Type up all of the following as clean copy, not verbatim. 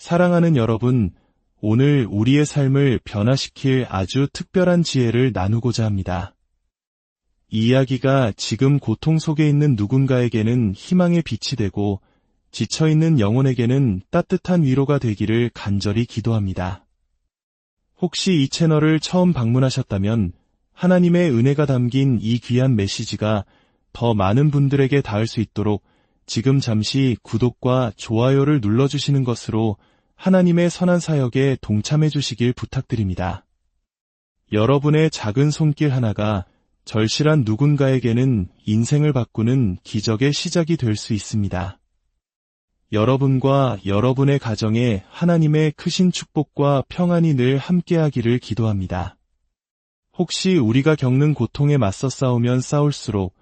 사랑하는 여러분, 오늘 우리의 삶을 변화시킬 아주 특별한 지혜를 나누고자 합니다. 이 이야기가 지금 고통 속에 있는 누군가에게는 희망의 빛이 되고 지쳐있는 영혼에게는 따뜻한 위로가 되기를 간절히 기도합니다. 혹시 이 채널을 처음 방문하셨다면 하나님의 은혜가 담긴 이 귀한 메시지가 더 많은 분들에게 닿을 수 있도록 지금 잠시 구독과 좋아요를 눌러주시는 것으로 하나님의 선한 사역에 동참해 주시길 부탁드립니다. 여러분의 작은 손길 하나가 절실한 누군가에게는 인생을 바꾸는 기적의 시작이 될 수 있습니다. 여러분과 여러분의 가정에 하나님의 크신 축복과 평안이 늘 함께하기를 기도합니다. 혹시 우리가 겪는 고통에 맞서 싸우면 싸울수록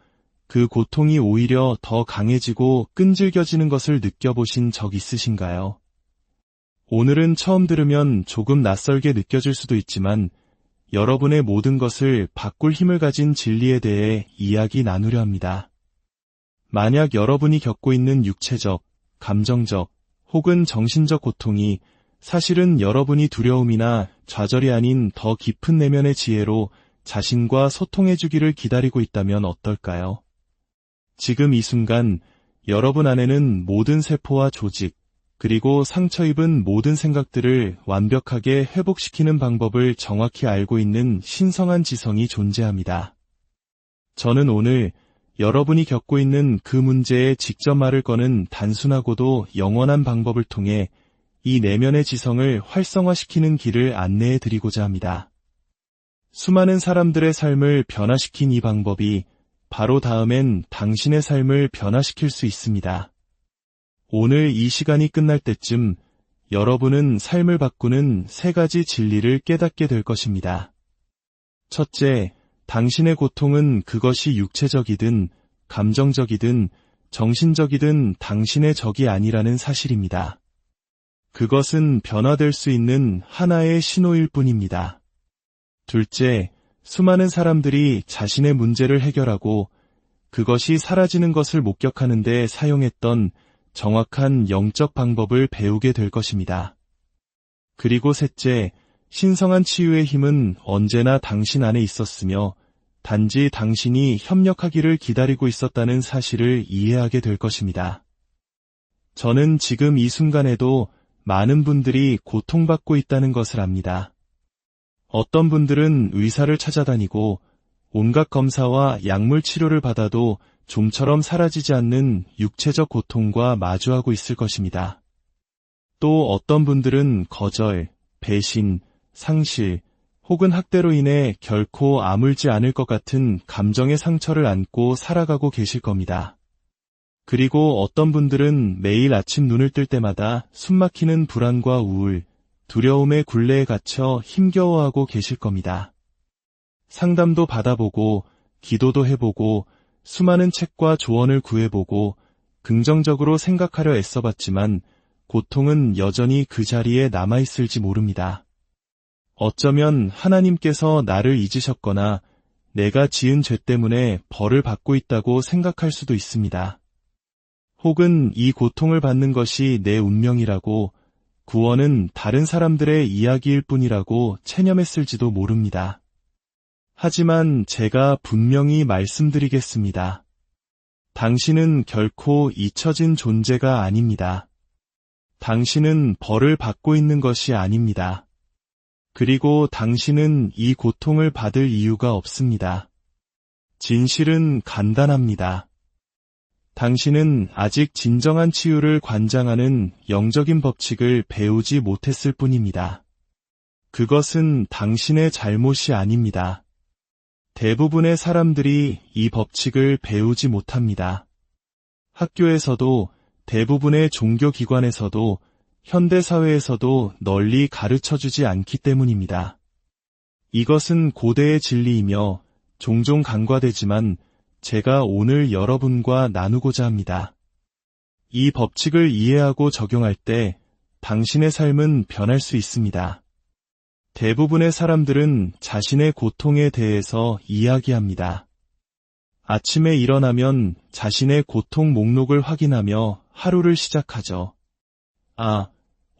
그 고통이 오히려 더 강해지고 끈질겨지는 것을 느껴보신 적 있으신가요? 오늘은 처음 들으면 조금 낯설게 느껴질 수도 있지만 여러분의 모든 것을 바꿀 힘을 가진 진리에 대해 이야기 나누려 합니다. 만약 여러분이 겪고 있는 육체적, 감정적 혹은 정신적 고통이 사실은 여러분이 두려움이나 좌절이 아닌 더 깊은 내면의 지혜로 자신과 소통해주기를 기다리고 있다면 어떨까요? 지금 이 순간 여러분 안에는 모든 세포와 조직, 그리고 상처 입은 모든 생각들을 완벽하게 회복시키는 방법을 정확히 알고 있는 신성한 지성이 존재합니다. 저는 오늘 여러분이 겪고 있는 그 문제에 직접 말을 거는 단순하고도 영원한 방법을 통해 이 내면의 지성을 활성화시키는 길을 안내해 드리고자 합니다. 수많은 사람들의 삶을 변화시킨 이 방법이 바로 다음엔 당신의 삶을 변화시킬 수 있습니다. 오늘 이 시간이 끝날 때쯤 여러분은 삶을 바꾸는 3가지 진리를 깨닫게 될 것입니다. 첫째, 당신의 고통은 그것이 육체적이든 감정적이든 정신적이든 당신의 적이 아니라는 사실입니다. 그것은 변화될 수 있는 하나의 신호일 뿐입니다. 둘째, 수많은 사람들이 자신의 문제를 해결하고 그것이 사라지는 것을 목격하는 데 사용했던 정확한 영적 방법을 배우게 될 것입니다. 그리고 셋째, 신성한 치유의 힘은 언제나 당신 안에 있었으며 단지 당신이 협력하기를 기다리고 있었다는 사실을 이해하게 될 것입니다. 저는 지금 이 순간에도 많은 분들이 고통받고 있다는 것을 압니다. 어떤 분들은 의사를 찾아다니고 온갖 검사와 약물 치료를 받아도 좀처럼 사라지지 않는 육체적 고통과 마주하고 있을 것입니다. 또 어떤 분들은 거절, 배신, 상실, 혹은 학대로 인해 결코 아물지 않을 것 같은 감정의 상처를 안고 살아가고 계실 겁니다. 그리고 어떤 분들은 매일 아침 눈을 뜰 때마다 숨막히는 불안과 우울, 두려움의 굴레에 갇혀 힘겨워하고 계실 겁니다. 상담도 받아보고, 기도도 해보고, 수많은 책과 조언을 구해보고 긍정적으로 생각하려 애써봤지만 고통은 여전히 그 자리에 남아있을지 모릅니다. 어쩌면 하나님께서 나를 잊으셨거나 내가 지은 죄 때문에 벌을 받고 있다고 생각할 수도 있습니다. 혹은 이 고통을 받는 것이 내 운명이라고 구원은 다른 사람들의 이야기일 뿐이라고 체념했을지도 모릅니다. 하지만 제가 분명히 말씀드리겠습니다. 당신은 결코 잊혀진 존재가 아닙니다. 당신은 벌을 받고 있는 것이 아닙니다. 그리고 당신은 이 고통을 받을 이유가 없습니다. 진실은 간단합니다. 당신은 아직 진정한 치유를 관장하는 영적인 법칙을 배우지 못했을 뿐입니다. 그것은 당신의 잘못이 아닙니다. 대부분의 사람들이 이 법칙을 배우지 못합니다. 학교에서도 대부분의 종교기관에서도 현대사회에서도 널리 가르쳐주지 않기 때문입니다. 이것은 고대의 진리이며 종종 간과되지만 제가 오늘 여러분과 나누고자 합니다. 이 법칙을 이해하고 적용할 때 당신의 삶은 변할 수 있습니다. 대부분의 사람들은 자신의 고통에 대해서 이야기합니다. 아침에 일어나면 자신의 고통 목록을 확인하며 하루를 시작하죠. 아,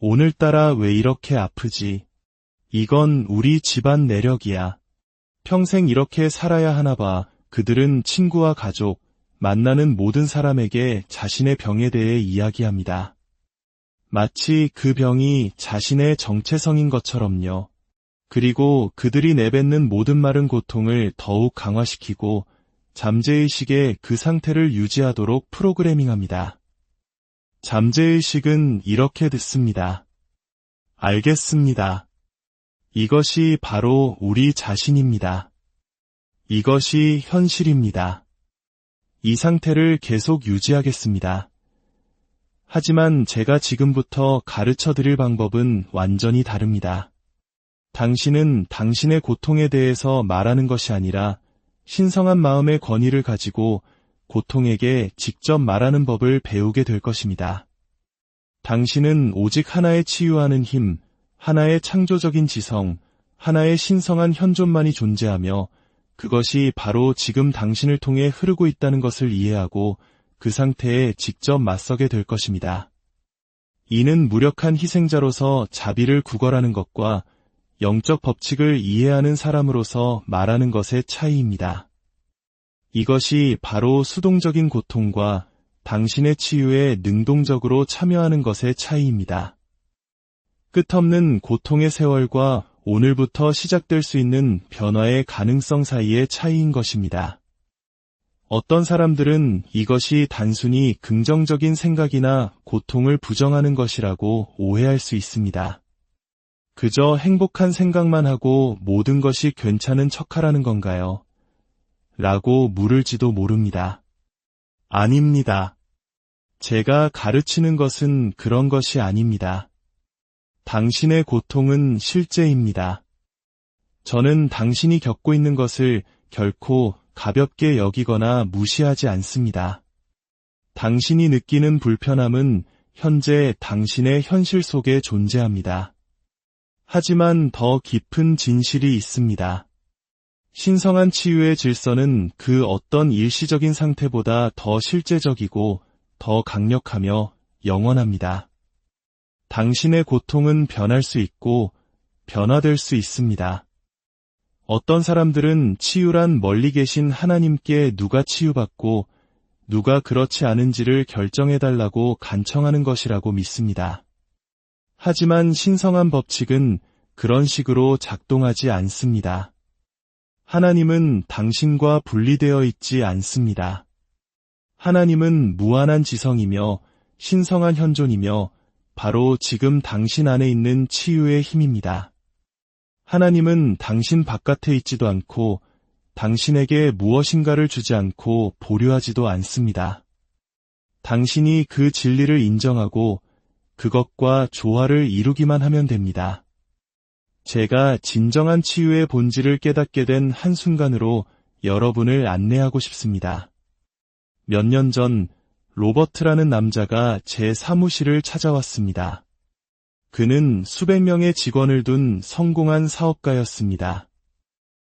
오늘따라 왜 이렇게 아프지? 이건 우리 집안 내력이야. 평생 이렇게 살아야 하나 봐. 그들은 친구와 가족, 만나는 모든 사람에게 자신의 병에 대해 이야기합니다. 마치 그 병이 자신의 정체성인 것처럼요. 그리고 그들이 내뱉는 모든 말은 고통을 더욱 강화시키고 잠재의식의 그 상태를 유지하도록 프로그래밍합니다. 잠재의식은 이렇게 듣습니다. 알겠습니다. 이것이 바로 우리 자신입니다. 이것이 현실입니다. 이 상태를 계속 유지하겠습니다. 하지만 제가 지금부터 가르쳐 드릴 방법은 완전히 다릅니다. 당신은 당신의 고통에 대해서 말하는 것이 아니라 신성한 마음의 권위를 가지고 고통에게 직접 말하는 법을 배우게 될 것입니다. 당신은 오직 하나의 치유하는 힘, 하나의 창조적인 지성, 하나의 신성한 현존만이 존재하며 그것이 바로 지금 당신을 통해 흐르고 있다는 것을 이해하고 그 상태에 직접 맞서게 될 것입니다. 이는 무력한 희생자로서 자비를 구걸하는 것과 영적 법칙을 이해하는 사람으로서 말하는 것의 차이입니다. 이것이 바로 수동적인 고통과 당신의 치유에 능동적으로 참여하는 것의 차이입니다. 끝없는 고통의 세월과 오늘부터 시작될 수 있는 변화의 가능성 사이의 차이인 것입니다. 어떤 사람들은 이것이 단순히 긍정적인 생각이나 고통을 부정하는 것이라고 오해할 수 있습니다. 그저 행복한 생각만 하고 모든 것이 괜찮은 척하라는 건가요? 라고 물을지도 모릅니다. 아닙니다. 제가 가르치는 것은 그런 것이 아닙니다. 당신의 고통은 실제입니다. 저는 당신이 겪고 있는 것을 결코 가볍게 여기거나 무시하지 않습니다. 당신이 느끼는 불편함은 현재 당신의 현실 속에 존재합니다. 하지만 더 깊은 진실이 있습니다. 신성한 치유의 질서는 그 어떤 일시적인 상태보다 더 실제적이고 더 강력하며 영원합니다. 당신의 고통은 변할 수 있고 변화될 수 있습니다. 어떤 사람들은 치유란 멀리 계신 하나님께 누가 치유받고 누가 그렇지 않은지를 결정해달라고 간청하는 것이라고 믿습니다. 하지만 신성한 법칙은 그런 식으로 작동하지 않습니다. 하나님은 당신과 분리되어 있지 않습니다. 하나님은 무한한 지성이며 신성한 현존이며 바로 지금 당신 안에 있는 치유의 힘입니다. 하나님은 당신 바깥에 있지도 않고 당신에게 무엇인가를 주지 않고 보류하지도 않습니다. 당신이 그 진리를 인정하고 그것과 조화를 이루기만 하면 됩니다. 제가 진정한 치유의 본질을 깨닫게 된 한순간으로 여러분을 안내하고 싶습니다. 몇 년 전 로버트라는 남자가 제 사무실을 찾아왔습니다. 그는 수백 명의 직원을 둔 성공한 사업가였습니다.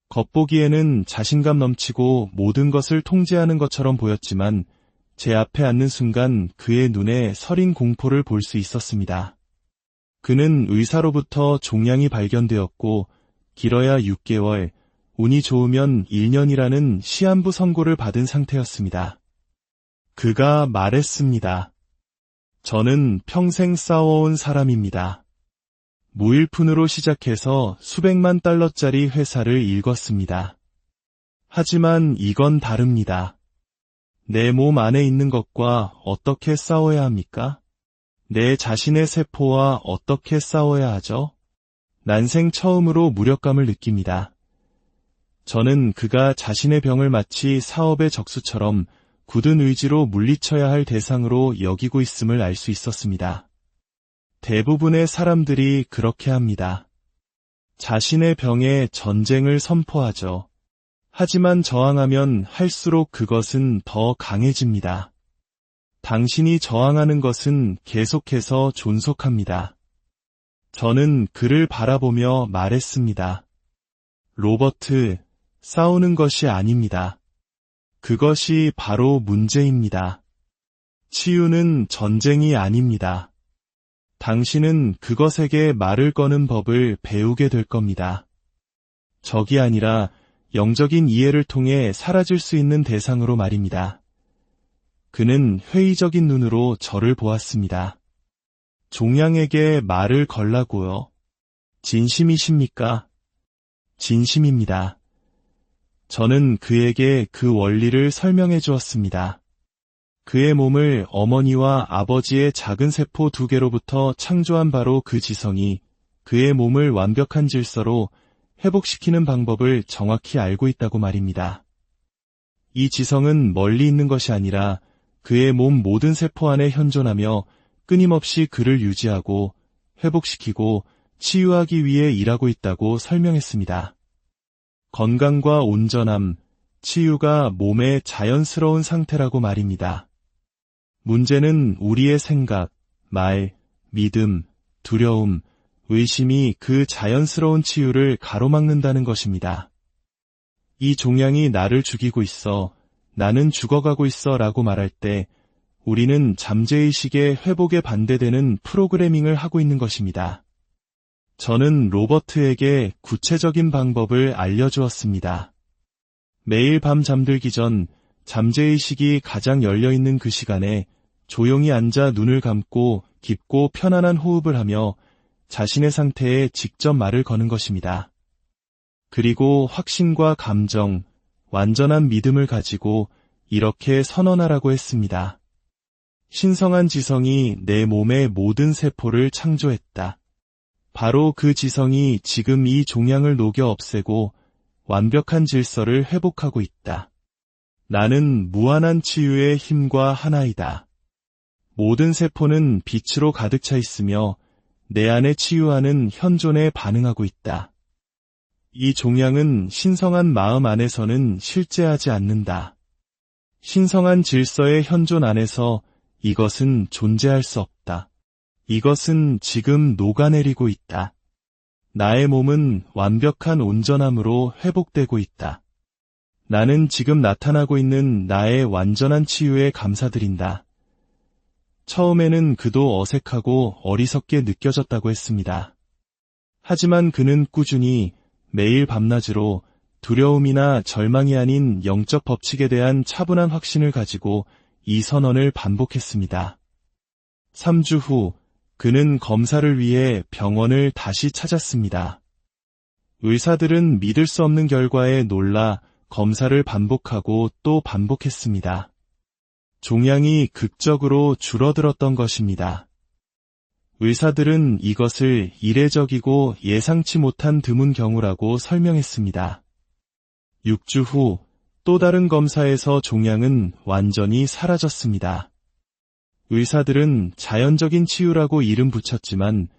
겉보기에는 자신감 넘치고 모든 것을 통제하는 것처럼 보였지만 제 앞에 앉는 순간 그의 눈에 서린 공포를 볼 수 있었습니다. 그는 의사로부터 종양이 발견되었고 길어야 6개월, 운이 좋으면 1년이라는 시한부 선고를 받은 상태였습니다. 그가 말했습니다. 저는 평생 싸워온 사람입니다. 무일푼으로 시작해서 수백만 달러짜리 회사를 일궜습니다. 하지만 이건 다릅니다. 내 몸 안에 있는 것과 어떻게 싸워야 합니까? 내 자신의 세포와 어떻게 싸워야 하죠? 난생 처음으로 무력감을 느낍니다. 저는 그가 자신의 병을 마치 사업의 적수처럼 굳은 의지로 물리쳐야 할 대상으로 여기고 있음을 알 수 있었습니다. 대부분의 사람들이 그렇게 합니다. 자신의 병에 전쟁을 선포하죠. 하지만 저항하면 할수록 그것은 더 강해집니다. 당신이 저항하는 것은 계속해서 존속합니다. 저는 그를 바라보며 말했습니다. 로버트, 싸우는 것이 아닙니다. 그것이 바로 문제입니다. 치유는 전쟁이 아닙니다. 당신은 그것에게 말을 거는 법을 배우게 될 겁니다. 적이 아니라 영적인 이해를 통해 사라질 수 있는 대상으로 말입니다. 그는 회의적인 눈으로 저를 보았습니다. 종양에게 말을 걸라고요. 진심이십니까? 진심입니다. 저는 그에게 그 원리를 설명해 주었습니다. 그의 몸을 어머니와 아버지의 작은 세포 2개로부터 창조한 바로 그 지성이 그의 몸을 완벽한 질서로 회복시키는 방법을 정확히 알고 있다고 말입니다. 이 지성은 멀리 있는 것이 아니라 그의 몸 모든 세포 안에 현존하며 끊임없이 그를 유지하고 회복시키고 치유하기 위해 일하고 있다고 설명했습니다. 건강과 온전함, 치유가 몸의 자연스러운 상태라고 말입니다. 문제는 우리의 생각, 말, 믿음, 두려움, 의심이 그 자연스러운 치유를 가로막는다는 것입니다. 이 종양이 나를 죽이고 있어, 나는 죽어가고 있어 라고 말할 때 우리는 잠재의식의 회복에 반대되는 프로그래밍을 하고 있는 것입니다. 저는 로버트에게 구체적인 방법을 알려주었습니다. 매일 밤 잠들기 전 잠재의식이 가장 열려있는 그 시간에 조용히 앉아 눈을 감고 깊고 편안한 호흡을 하며 자신의 상태에 직접 말을 거는 것입니다. 그리고 확신과 감정, 완전한 믿음을 가지고 이렇게 선언하라고 했습니다. 신성한 지성이 내 몸의 모든 세포를 창조했다. 바로 그 지성이 지금 이 종양을 녹여 없애고 완벽한 질서를 회복하고 있다. 나는 무한한 치유의 힘과 하나이다. 모든 세포는 빛으로 가득 차 있으며 내 안에 치유하는 현존에 반응하고 있다. 이 종양은 신성한 마음 안에서는 실제하지 않는다. 신성한 질서의 현존 안에서 이것은 존재할 수 없다. 이것은 지금 녹아내리고 있다. 나의 몸은 완벽한 온전함으로 회복되고 있다. 나는 지금 나타나고 있는 나의 완전한 치유에 감사드린다. 처음에는 그도 어색하고 어리석게 느껴졌다고 했습니다. 하지만 그는 꾸준히 매일 밤낮으로 두려움이나 절망이 아닌 영적 법칙에 대한 차분한 확신을 가지고 이 선언을 반복했습니다. 3주 후 그는 검사를 위해 병원을 다시 찾았습니다. 의사들은 믿을 수 없는 결과에 놀라 검사를 반복하고 또 반복했습니다. 종양이 극적으로 줄어들었던 것입니다. 의사들은 이것을 이례적이고 예상치 못한 드문 경우라고 설명했습니다. 6주 후 또 다른 검사에서 종양은 완전히 사라졌습니다. 의사들은 자연적인 치유라고 이름 붙였지만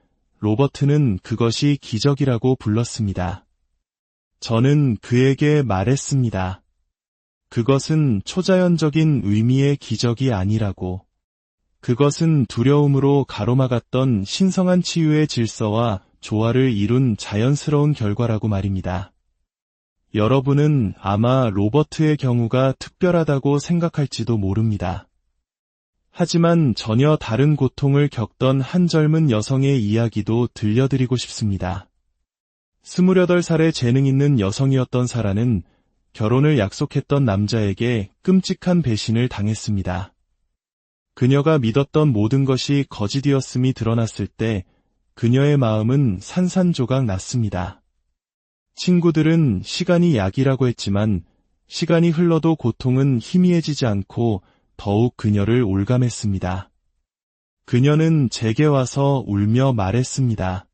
로버트는 그것이 기적이라고 불렀습니다. 저는 그에게 말했습니다. 그것은 초자연적인 의미의 기적이 아니라고. 그것은 두려움으로 가로막았던 신성한 치유의 질서와 조화를 이룬 자연스러운 결과라고 말입니다. 여러분은 아마 로버트의 경우가 특별하다고 생각할지도 모릅니다. 하지만 전혀 다른 고통을 겪던 한 젊은 여성의 이야기도 들려드리고 싶습니다. 28살의 재능 있는 여성이었던 사라는 결혼을 약속했던 남자에게 끔찍한 배신을 당했습니다. 그녀가 믿었던 모든 것이 거짓이었음이 드러났을 때 그녀의 마음은 산산조각 났습니다. 친구들은 시간이 약이라고 했지만 시간이 흘러도 고통은 희미해지지 않고 더욱 그녀를 올감했습니다. 그녀는 제게 와서 울며 말했습니다.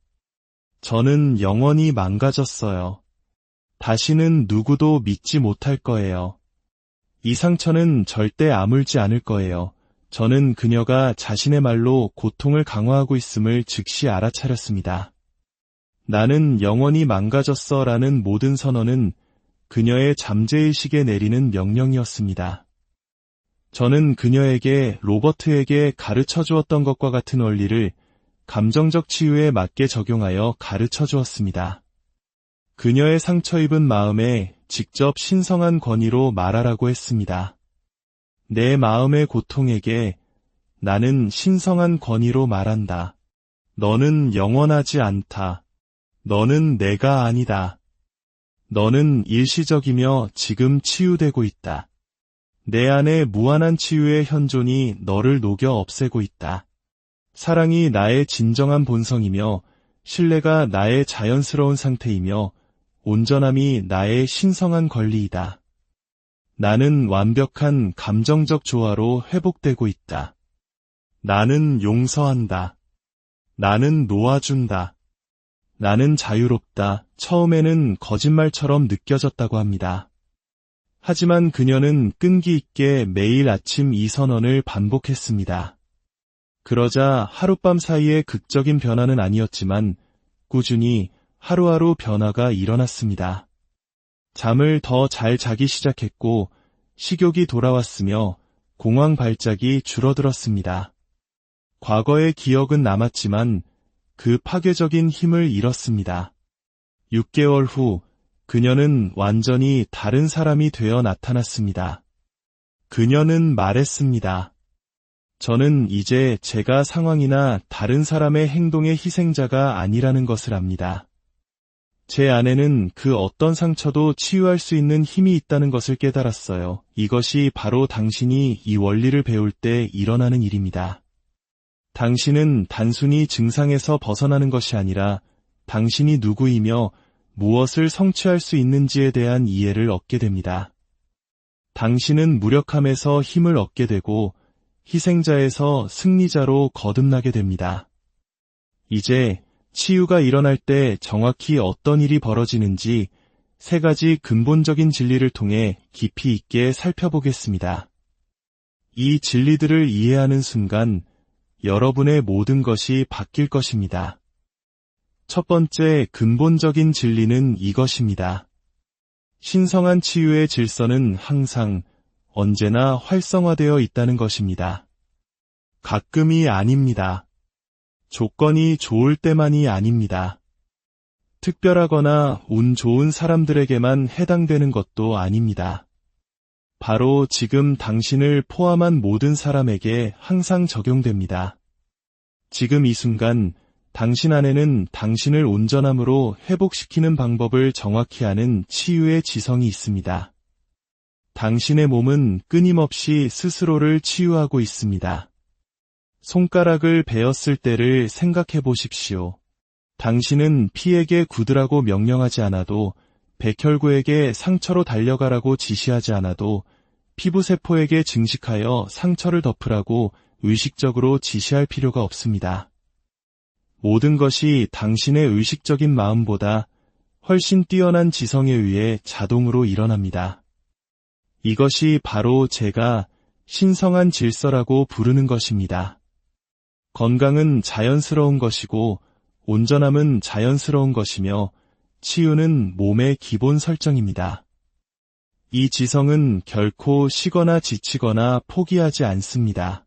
저는 영원히 망가졌어요. 다시는 누구도 믿지 못할 거예요. 이 상처는 절대 아물지 않을 거예요. 저는 그녀가 자신의 말로 고통을 강화하고 있음을 즉시 알아차렸습니다. 나는 영원히 망가졌어 라는 모든 선언은 그녀의 잠재의식에 내리는 명령이었습니다. 저는 그녀에게 로버트에게 가르쳐 주었던 것과 같은 원리를 감정적 치유에 맞게 적용하여 가르쳐 주었습니다. 그녀의 상처 입은 마음에 직접 신성한 권위로 말하라고 했습니다. 내 마음의 고통에게 나는 신성한 권위로 말한다. 너는 영원하지 않다. 너는 내가 아니다. 너는 일시적이며 지금 치유되고 있다. 내 안에 무한한 치유의 현존이 너를 녹여 없애고 있다. 사랑이 나의 진정한 본성이며 신뢰가 나의 자연스러운 상태이며 온전함이 나의 신성한 권리이다. 나는 완벽한 감정적 조화로 회복되고 있다. 나는 용서한다. 나는 놓아준다. 나는 자유롭다. 처음에는 거짓말처럼 느껴졌다고 합니다. 하지만 그녀는 끈기 있게 매일 아침 이 선언을 반복했습니다. 그러자 하룻밤 사이에 극적인 변화는 아니었지만 꾸준히 하루하루 변화가 일어났습니다. 잠을 더 잘 자기 시작했고 식욕이 돌아왔으며 공황 발작이 줄어들었습니다. 과거의 기억은 남았지만 그 파괴적인 힘을 잃었습니다. 6개월 후 그녀는 완전히 다른 사람이 되어 나타났습니다. 그녀는 말했습니다. 저는 이제 제가 상황이나 다른 사람의 행동의 희생자가 아니라는 것을 압니다. 제 안에는 그 어떤 상처도 치유할 수 있는 힘이 있다는 것을 깨달았어요. 이것이 바로 당신이 이 원리를 배울 때 일어나는 일입니다. 당신은 단순히 증상에서 벗어나는 것이 아니라 당신이 누구이며 무엇을 성취할 수 있는지에 대한 이해를 얻게 됩니다. 당신은 무력함에서 힘을 얻게 되고 희생자에서 승리자로 거듭나게 됩니다. 이제 치유가 일어날 때 정확히 어떤 일이 벌어지는지 3가지 근본적인 진리를 통해 깊이 있게 살펴보겠습니다. 이 진리들을 이해하는 순간 여러분의 모든 것이 바뀔 것입니다. 첫 번째 근본적인 진리는 이것입니다. 신성한 치유의 질서는 항상, 언제나 활성화되어 있다는 것입니다. 가끔이 아닙니다. 조건이 좋을 때만이 아닙니다. 특별하거나 운 좋은 사람들에게만 해당되는 것도 아닙니다. 바로 지금 당신을 포함한 모든 사람에게 항상 적용됩니다. 지금 이 순간 당신 안에는 당신을 온전함으로 회복시키는 방법을 정확히 아는 치유의 지성이 있습니다. 당신의 몸은 끊임없이 스스로를 치유하고 있습니다. 손가락을 베었을 때를 생각해 보십시오. 당신은 피에게 굳으라고 명령하지 않아도, 백혈구에게 상처로 달려가라고 지시하지 않아도, 피부세포에게 증식하여 상처를 덮으라고 의식적으로 지시할 필요가 없습니다. 모든 것이 당신의 의식적인 마음보다 훨씬 뛰어난 지성에 의해 자동으로 일어납니다. 이것이 바로 제가 신성한 질서라고 부르는 것입니다. 건강은 자연스러운 것이고 온전함은 자연스러운 것이며 치유는 몸의 기본 설정입니다. 이 지성은 결코 쉬거나 지치거나 포기하지 않습니다.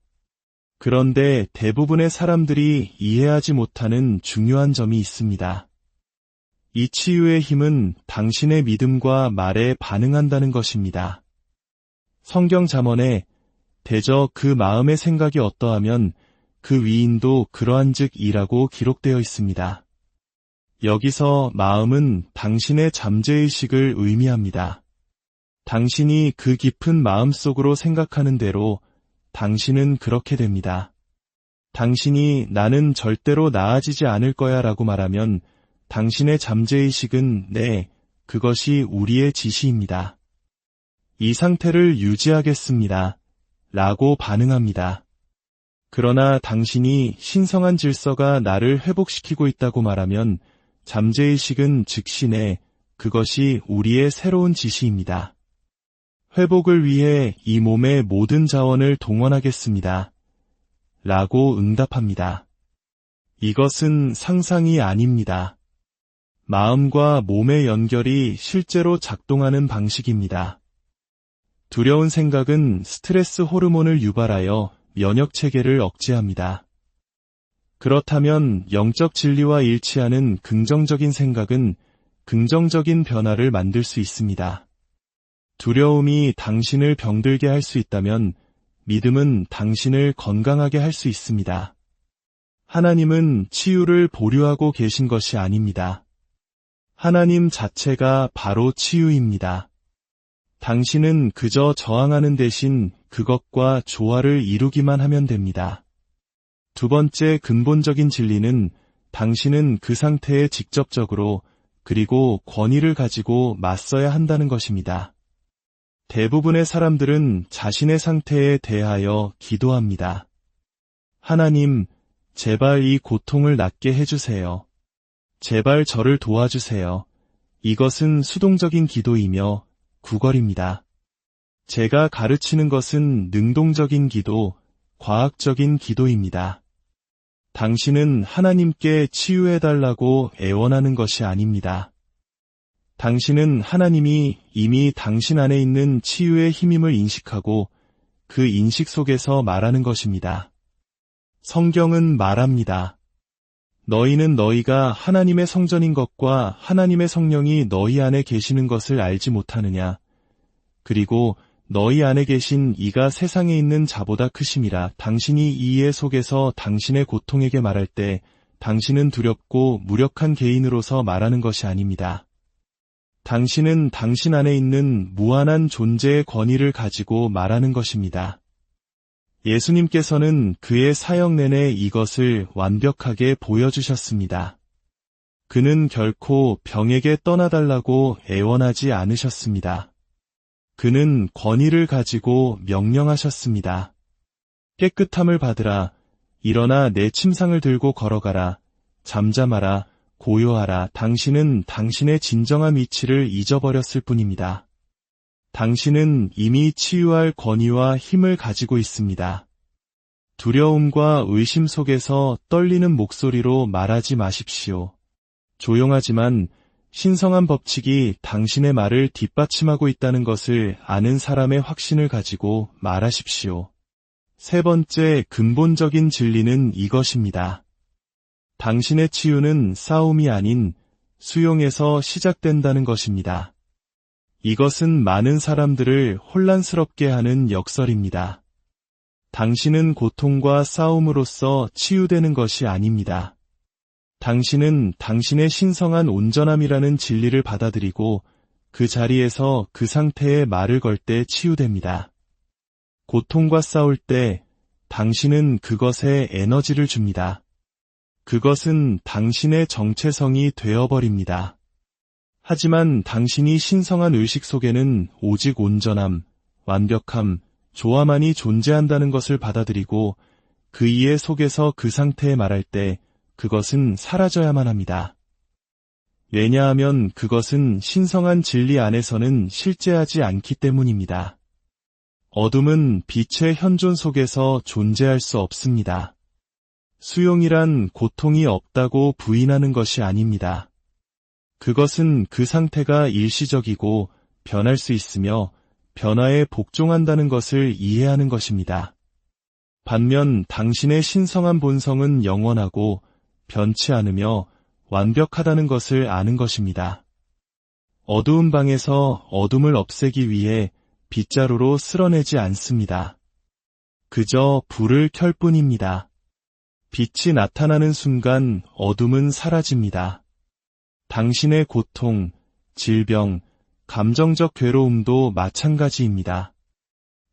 그런데 대부분의 사람들이 이해하지 못하는 중요한 점이 있습니다. 이 치유의 힘은 당신의 믿음과 말에 반응한다는 것입니다. 성경 잠언에 대저 그 마음의 생각이 어떠하면 그 위인도 그러한즉 이라고 기록되어 있습니다. 여기서 마음은 당신의 잠재의식을 의미합니다. 당신이 그 깊은 마음속으로 생각하는 대로 당신은 그렇게 됩니다. 당신이 나는 절대로 나아지지 않을 거야 라고 말하면 당신의 잠재의식은 네, 그것이 우리의 지시입니다. 이 상태를 유지하겠습니다. 라고 반응합니다. 그러나 당신이 신성한 질서가 나를 회복시키고 있다고 말하면 잠재의식은 즉시 네, 그것이 우리의 새로운 지시입니다. 회복을 위해 이 몸의 모든 자원을 동원하겠습니다. 라고 응답합니다. 이것은 상상이 아닙니다. 마음과 몸의 연결이 실제로 작동하는 방식입니다. 두려운 생각은 스트레스 호르몬을 유발하여 면역 체계를 억제합니다. 그렇다면 영적 진리와 일치하는 긍정적인 생각은 긍정적인 변화를 만들 수 있습니다. 두려움이 당신을 병들게 할 수 있다면 믿음은 당신을 건강하게 할 수 있습니다. 하나님은 치유를 보류하고 계신 것이 아닙니다. 하나님 자체가 바로 치유입니다. 당신은 그저 저항하는 대신 그것과 조화를 이루기만 하면 됩니다. 두 번째 근본적인 진리는 당신은 그 상태에 직접적으로 그리고 권위를 가지고 맞서야 한다는 것입니다. 대부분의 사람들은 자신의 상태에 대하여 기도합니다. 하나님, 제발 이 고통을 낫게 해주세요. 제발 저를 도와주세요. 이것은 수동적인 기도이며 구걸입니다. 제가 가르치는 것은 능동적인 기도, 과학적인 기도입니다. 당신은 하나님께 치유해달라고 애원하는 것이 아닙니다. 당신은 하나님이 이미 당신 안에 있는 치유의 힘임을 인식하고 그 인식 속에서 말하는 것입니다. 성경은 말합니다. 너희는 너희가 하나님의 성전인 것과 하나님의 성령이 너희 안에 계시는 것을 알지 못하느냐. 그리고 너희 안에 계신 이가 세상에 있는 자보다 크심이라. 당신이 이 이해 속에서 당신의 고통에게 말할 때 당신은 두렵고 무력한 개인으로서 말하는 것이 아닙니다. 당신은 당신 안에 있는 무한한 존재의 권위를 가지고 말하는 것입니다. 예수님께서는 그의 사역 내내 이것을 완벽하게 보여주셨습니다. 그는 결코 병에게 떠나달라고 애원하지 않으셨습니다. 그는 권위를 가지고 명령하셨습니다. 깨끗함을 받으라. 일어나 내 침상을 들고 걸어가라. 잠잠하라. 고요하라. 당신은 당신의 진정한 위치를 잊어버렸을 뿐입니다. 당신은 이미 치유할 권위와 힘을 가지고 있습니다. 두려움과 의심 속에서 떨리는 목소리로 말하지 마십시오. 조용하지만 신성한 법칙이 당신의 말을 뒷받침하고 있다는 것을 아는 사람의 확신을 가지고 말하십시오. 세 번째 근본적인 진리는 이것입니다. 당신의 치유는 싸움이 아닌 수용에서 시작된다는 것입니다. 이것은 많은 사람들을 혼란스럽게 하는 역설입니다. 당신은 고통과 싸움으로써 치유되는 것이 아닙니다. 당신은 당신의 신성한 온전함이라는 진리를 받아들이고 그 자리에서 그 상태에 말을 걸 때 치유됩니다. 고통과 싸울 때 당신은 그것에 에너지를 줍니다. 그것은 당신의 정체성이 되어버립니다. 하지만 당신이 신성한 의식 속에는 오직 온전함, 완벽함, 조화만이 존재한다는 것을 받아들이고 그 이해 속에서 그 상태에 말할 때 그것은 사라져야만 합니다. 왜냐하면 그것은 신성한 진리 안에서는 실제하지 않기 때문입니다. 어둠은 빛의 현존 속에서 존재할 수 없습니다. 수용이란 고통이 없다고 부인하는 것이 아닙니다. 그것은 그 상태가 일시적이고 변할 수 있으며 변화에 복종한다는 것을 이해하는 것입니다. 반면 당신의 신성한 본성은 영원하고 변치 않으며 완벽하다는 것을 아는 것입니다. 어두운 방에서 어둠을 없애기 위해 빗자루로 쓸어내지 않습니다. 그저 불을 켤 뿐입니다. 빛이 나타나는 순간 어둠은 사라집니다. 당신의 고통, 질병, 감정적 괴로움도 마찬가지입니다.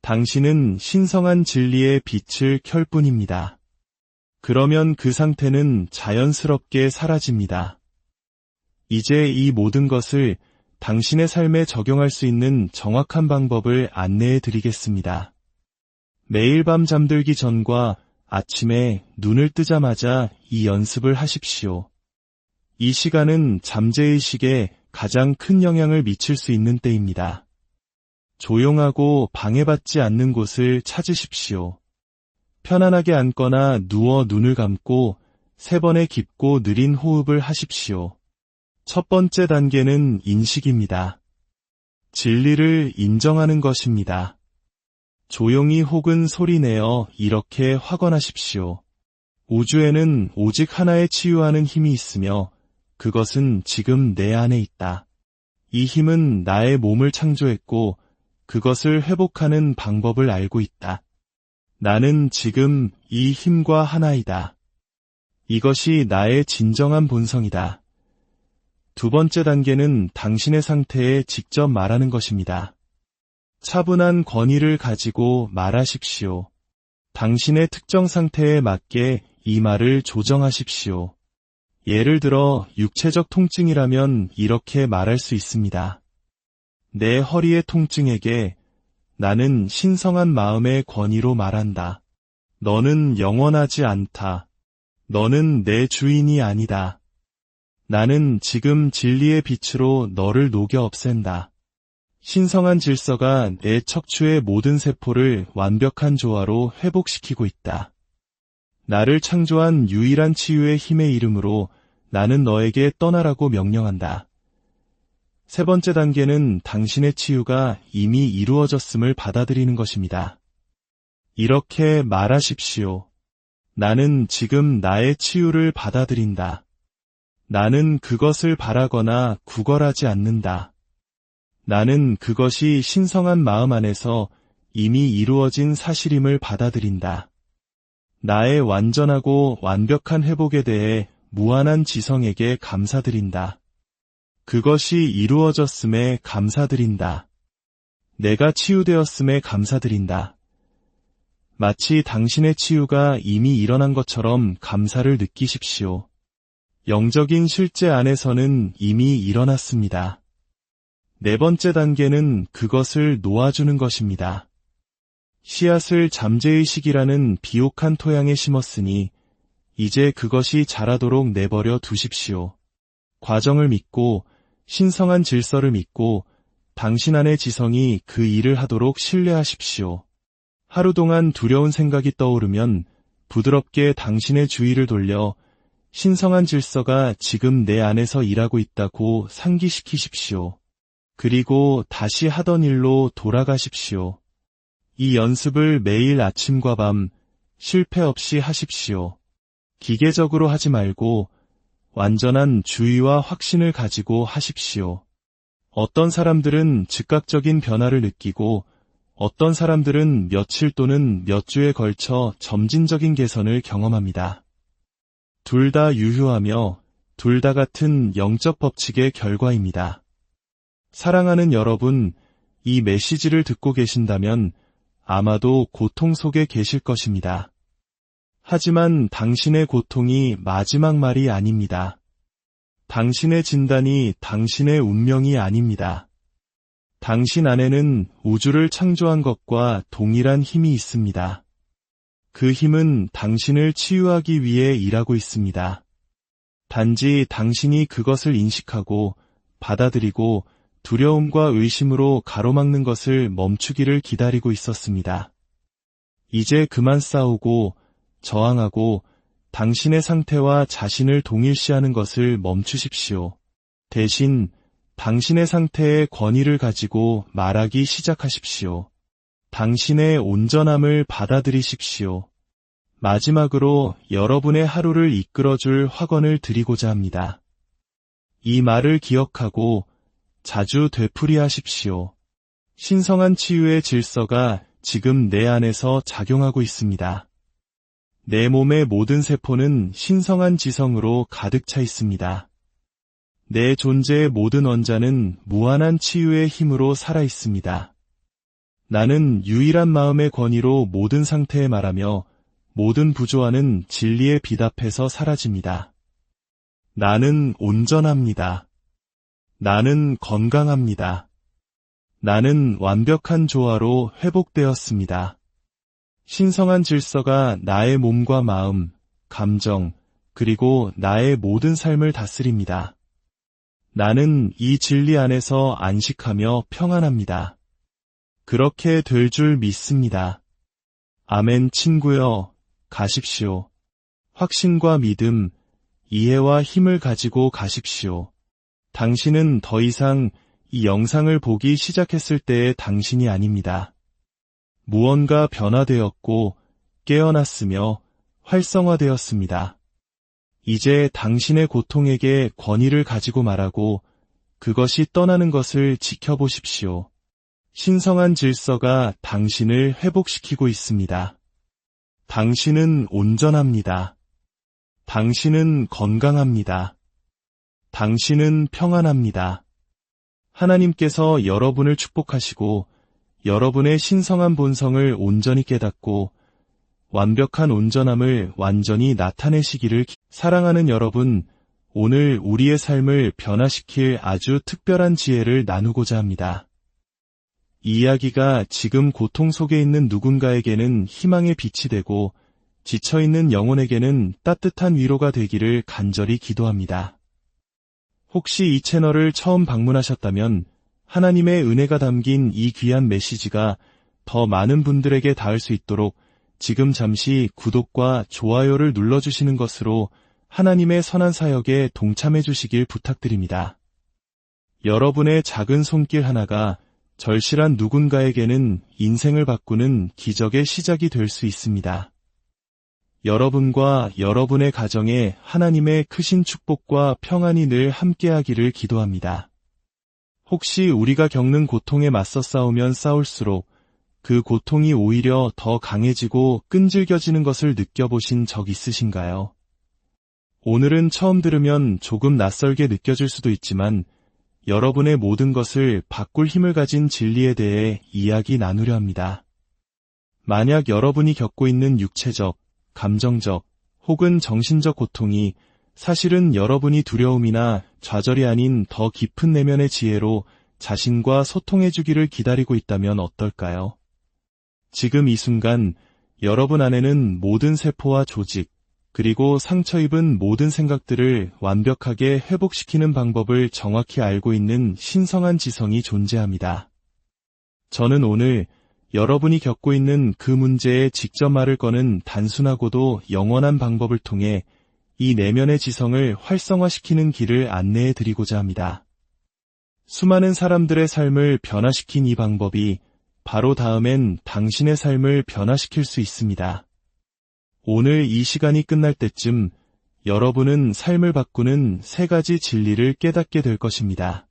당신은 신성한 진리의 빛을 켤 뿐입니다. 그러면 그 상태는 자연스럽게 사라집니다. 이제 이 모든 것을 당신의 삶에 적용할 수 있는 정확한 방법을 안내해 드리겠습니다. 매일 밤 잠들기 전과 아침에 눈을 뜨자마자 이 연습을 하십시오. 이 시간은 잠재의식에 가장 큰 영향을 미칠 수 있는 때입니다. 조용하고 방해받지 않는 곳을 찾으십시오. 편안하게 앉거나 누워 눈을 감고 3번의 깊고 느린 호흡을 하십시오. 첫 번째 단계는 인식입니다. 진리를 인정하는 것입니다. 조용히 혹은 소리내어 이렇게 확언하십시오. 우주에는 오직 하나의 치유하는 힘이 있으며 그것은 지금 내 안에 있다. 이 힘은 나의 몸을 창조했고 그것을 회복하는 방법을 알고 있다. 나는 지금 이 힘과 하나이다. 이것이 나의 진정한 본성이다. 두 번째 단계는 당신의 상태에 직접 말하는 것입니다. 차분한 권위를 가지고 말하십시오. 당신의 특정 상태에 맞게 이 말을 조정하십시오. 예를 들어 육체적 통증이라면 이렇게 말할 수 있습니다. 내 허리의 통증에게 나는 신성한 마음의 권위로 말한다. 너는 영원하지 않다. 너는 내 주인이 아니다. 나는 지금 진리의 빛으로 너를 녹여 없앤다. 신성한 질서가 내 척추의 모든 세포를 완벽한 조화로 회복시키고 있다. 나를 창조한 유일한 치유의 힘의 이름으로 나는 너에게 떠나라고 명령한다. 세 번째 단계는 당신의 치유가 이미 이루어졌음을 받아들이는 것입니다. 이렇게 말하십시오. 나는 지금 나의 치유를 받아들인다. 나는 그것을 바라거나 구걸하지 않는다. 나는 그것이 신성한 마음 안에서 이미 이루어진 사실임을 받아들인다. 나의 완전하고 완벽한 회복에 대해 무한한 지성에게 감사드린다. 그것이 이루어졌음에 감사드린다. 내가 치유되었음에 감사드린다. 마치 당신의 치유가 이미 일어난 것처럼 감사를 느끼십시오. 영적인 실제 안에서는 이미 일어났습니다. 네 번째 단계는 그것을 놓아주는 것입니다. 씨앗을 잠재의식이라는 비옥한 토양에 심었으니 이제 그것이 자라도록 내버려 두십시오. 과정을 믿고 신성한 질서를 믿고 당신 안의 지성이 그 일을 하도록 신뢰하십시오. 하루 동안 두려운 생각이 떠오르면 부드럽게 당신의 주의를 돌려 신성한 질서가 지금 내 안에서 일하고 있다고 상기시키십시오. 그리고 다시 하던 일로 돌아가십시오. 이 연습을 매일 아침과 밤 실패 없이 하십시오. 기계적으로 하지 말고 완전한 주의와 확신을 가지고 하십시오. 어떤 사람들은 즉각적인 변화를 느끼고 어떤 사람들은 며칠 또는 몇 주에 걸쳐 점진적인 개선을 경험합니다. 둘 다 유효하며 둘 다 같은 영적 법칙의 결과입니다. 사랑하는 여러분, 이 메시지를 듣고 계신다면 아마도 고통 속에 계실 것입니다. 하지만 당신의 고통이 마지막 말이 아닙니다. 당신의 진단이 당신의 운명이 아닙니다. 당신 안에는 우주를 창조한 것과 동일한 힘이 있습니다. 그 힘은 당신을 치유하기 위해 일하고 있습니다. 단지 당신이 그것을 인식하고 받아들이고 두려움과 의심으로 가로막는 것을 멈추기를 기다리고 있었습니다. 이제 그만 싸우고 저항하고 당신의 상태와 자신을 동일시하는 것을 멈추십시오. 대신 당신의 상태의 권위를 가지고 말하기 시작하십시오. 당신의 온전함을 받아들이십시오. 마지막으로 여러분의 하루를 이끌어줄 확언을 드리고자 합니다. 이 말을 기억하고 자주 되풀이하십시오. 신성한 치유의 질서가 지금 내 안에서 작용하고 있습니다. 내 몸의 모든 세포는 신성한 지성으로 가득 차 있습니다. 내 존재의 모든 원자는 무한한 치유의 힘으로 살아 있습니다. 나는 유일한 마음의 권위로 모든 상태에 말하며 모든 부조화는 진리의 빛 앞에서 사라집니다. 나는 온전합니다. 나는 건강합니다. 나는 완벽한 조화로 회복되었습니다. 신성한 질서가 나의 몸과 마음, 감정, 그리고 나의 모든 삶을 다스립니다. 나는 이 진리 안에서 안식하며 평안합니다. 그렇게 될 줄 믿습니다. 아멘. 친구여, 가십시오. 확신과 믿음, 이해와 힘을 가지고 가십시오. 당신은 더 이상 이 영상을 보기 시작했을 때의 당신이 아닙니다. 무언가 변화되었고 깨어났으며 활성화되었습니다. 이제 당신의 고통에게 권위를 가지고 말하고 그것이 떠나는 것을 지켜보십시오. 신성한 질서가 당신을 회복시키고 있습니다. 당신은 온전합니다. 당신은 건강합니다. 당신은 평안합니다. 하나님께서 여러분을 축복하시고 여러분의 신성한 본성을 온전히 깨닫고 완벽한 온전함을 완전히 나타내시기를 사랑하는 여러분, 오늘 우리의 삶을 변화시킬 아주 특별한 지혜를 나누고자 합니다. 이 이야기가 지금 고통 속에 있는 누군가에게는 희망의 빛이 되고 지쳐있는 영혼에게는 따뜻한 위로가 되기를 간절히 기도합니다. 혹시 이 채널을 처음 방문하셨다면 하나님의 은혜가 담긴 이 귀한 메시지가 더 많은 분들에게 닿을 수 있도록 지금 잠시 구독과 좋아요를 눌러주시는 것으로 하나님의 선한 사역에 동참해 주시길 부탁드립니다. 여러분의 작은 손길 하나가 절실한 누군가에게는 인생을 바꾸는 기적의 시작이 될 수 있습니다. 여러분과 여러분의 가정에 하나님의 크신 축복과 평안이 늘 함께하기를 기도합니다. 혹시 우리가 겪는 고통에 맞서 싸우면 싸울수록 그 고통이 오히려 더 강해지고 끈질겨지는 것을 느껴보신 적 있으신가요? 오늘은 처음 들으면 조금 낯설게 느껴질 수도 있지만 여러분의 모든 것을 바꿀 힘을 가진 진리에 대해 이야기 나누려 합니다. 만약 여러분이 겪고 있는 육체적, 감정적 혹은 정신적 고통이 사실은 여러분이 두려움이나 좌절이 아닌 더 깊은 내면의 지혜로 자신과 소통해주기를 기다리고 있다면 어떨까요? 지금 이 순간 여러분 안에는 모든 세포와 조직, 그리고 상처 입은 모든 생각들을 완벽하게 회복시키는 방법을 정확히 알고 있는 신성한 지성이 존재합니다. 저는 오늘 여러분이 겪고 있는 그 문제에 직접 말을 거는 단순하고도 영원한 방법을 통해 이 내면의 지성을 활성화시키는 길을 안내해 드리고자 합니다. 수많은 사람들의 삶을 변화시킨 이 방법이 바로 다음엔 당신의 삶을 변화시킬 수 있습니다. 오늘 이 시간이 끝날 때쯤 여러분은 삶을 바꾸는 3가지 진리를 깨닫게 될 것입니다.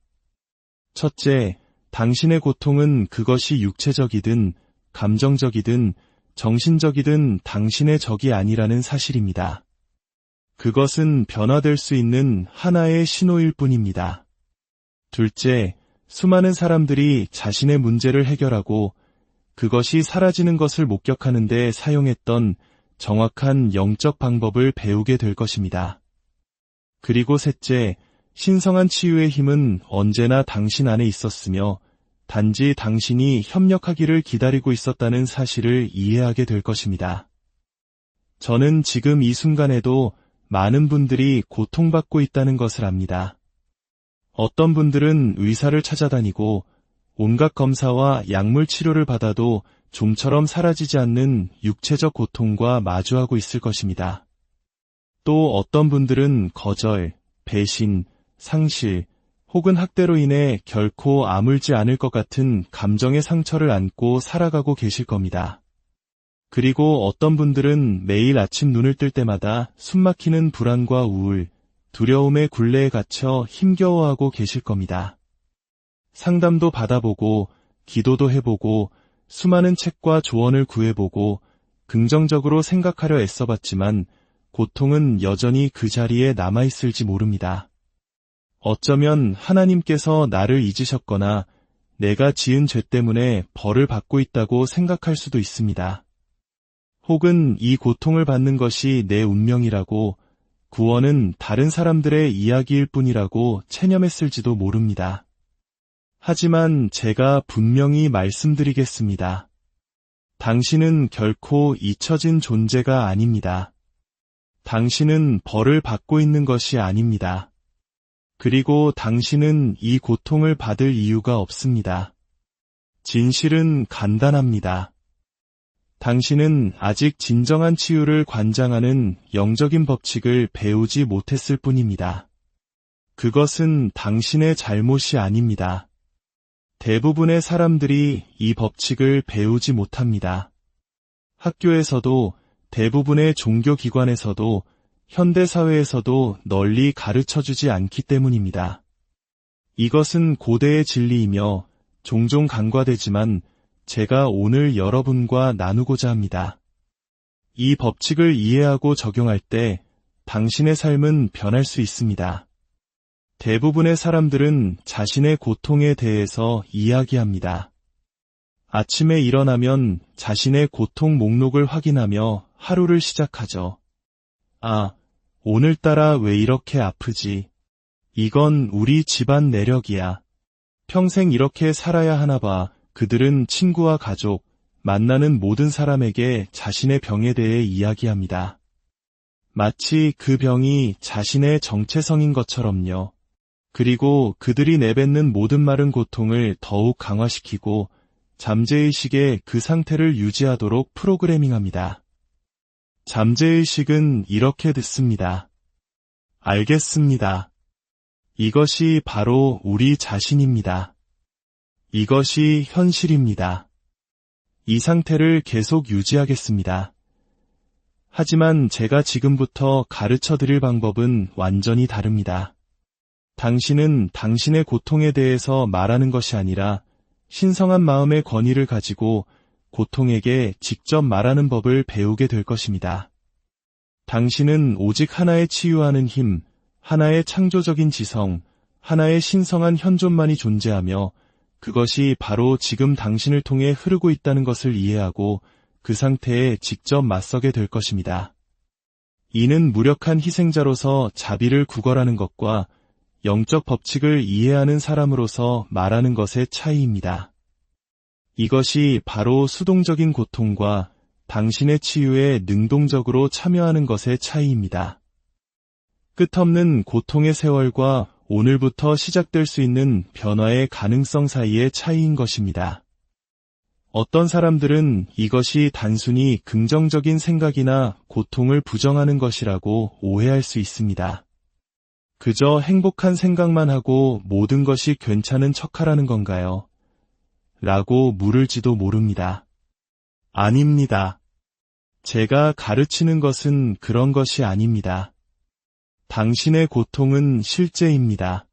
첫째, 당신의 고통은 그것이 육체적이든 감정적이든 정신적이든 당신의 적이 아니라는 사실입니다. 그것은 변화될 수 있는 하나의 신호일 뿐입니다. 둘째, 수많은 사람들이 자신의 문제를 해결하고 그것이 사라지는 것을 목격하는 데 사용했던 정확한 영적 방법을 배우게 될 것입니다. 그리고 셋째, 신성한 치유의 힘은 언제나 당신 안에 있었으며 단지 당신이 협력하기를 기다리고 있었다는 사실을 이해하게 될 것입니다. 저는 지금 이 순간에도 많은 분들이 고통받고 있다는 것을 압니다. 어떤 분들은 의사를 찾아다니고 온갖 검사와 약물 치료를 받아도 좀처럼 사라지지 않는 육체적 고통과 마주하고 있을 것입니다. 또 어떤 분들은 거절, 배신, 상실, 혹은 학대로 인해 결코 아물지 않을 것 같은 감정의 상처를 안고 살아가고 계실 겁니다. 그리고 어떤 분들은 매일 아침 눈을 뜰 때마다 숨막히는 불안과 우울, 두려움의 굴레에 갇혀 힘겨워하고 계실 겁니다. 상담도 받아보고 기도도 해보고 수많은 책과 조언을 구해보고 긍정적으로 생각하려 애써봤지만 고통은 여전히 그 자리에 남아있을지 모릅니다. 어쩌면 하나님께서 나를 잊으셨거나 내가 지은 죄 때문에 벌을 받고 있다고 생각할 수도 있습니다. 혹은 이 고통을 받는 것이 내 운명이라고 구원은 다른 사람들의 이야기일 뿐이라고 체념했을지도 모릅니다. 하지만 제가 분명히 말씀드리겠습니다. 당신은 결코 잊혀진 존재가 아닙니다. 당신은 벌을 받고 있는 것이 아닙니다. 그리고 당신은 이 고통을 받을 이유가 없습니다. 진실은 간단합니다. 당신은 아직 진정한 치유를 관장하는 영적인 법칙을 배우지 못했을 뿐입니다. 그것은 당신의 잘못이 아닙니다. 대부분의 사람들이 이 법칙을 배우지 못합니다. 학교에서도 대부분의 종교기관에서도 현대사회에서도 널리 가르쳐주지 않기 때문입니다. 이것은 고대의 진리이며 종종 간과되지만 제가 오늘 여러분과 나누고자 합니다. 이 법칙을 이해하고 적용할 때 당신의 삶은 변할 수 있습니다. 대부분의 사람들은 자신의 고통에 대해서 이야기합니다. 아침에 일어나면 자신의 고통 목록을 확인하며 하루를 시작하죠. 아, 오늘따라 왜 이렇게 아프지? 이건 우리 집안 내력이야. 평생 이렇게 살아야 하나 봐. 그들은 친구와 가족, 만나는 모든 사람에게 자신의 병에 대해 이야기합니다. 마치 그 병이 자신의 정체성인 것처럼요. 그리고 그들이 내뱉는 모든 말은 고통을 더욱 강화시키고 잠재의식에 그 상태를 유지하도록 프로그래밍합니다. 잠재의식은 이렇게 듣습니다. 알겠습니다. 이것이 바로 우리 자신입니다. 이것이 현실입니다. 이 상태를 계속 유지하겠습니다. 하지만 제가 지금부터 가르쳐 드릴 방법은 완전히 다릅니다. 당신은 당신의 고통에 대해서 말하는 것이 아니라 신성한 마음의 권위를 가지고 고통에게 직접 말하는 법을 배우게 될 것입니다. 당신은 오직 하나의 치유하는 힘, 하나의 창조적인 지성, 하나의 신성한 현존만이 존재하며 그것이 바로 지금 당신을 통해 흐르고 있다는 것을 이해하고 그 상태에 직접 맞서게 될 것입니다. 이는 무력한 희생자로서 자비를 구걸하는 것과 영적 법칙을 이해하는 사람으로서 말하는 것의 차이입니다. 이것이 바로 수동적인 고통과 당신의 치유에 능동적으로 참여하는 것의 차이입니다. 끝없는 고통의 세월과 오늘부터 시작될 수 있는 변화의 가능성 사이의 차이인 것입니다. 어떤 사람들은 이것이 단순히 긍정적인 생각이나 고통을 부정하는 것이라고 오해할 수 있습니다. 그저 행복한 생각만 하고 모든 것이 괜찮은 척하라는 건가요? 라고 물을지도 모릅니다. 아닙니다. 제가 가르치는 것은 그런 것이 아닙니다. 당신의 고통은 실제입니다.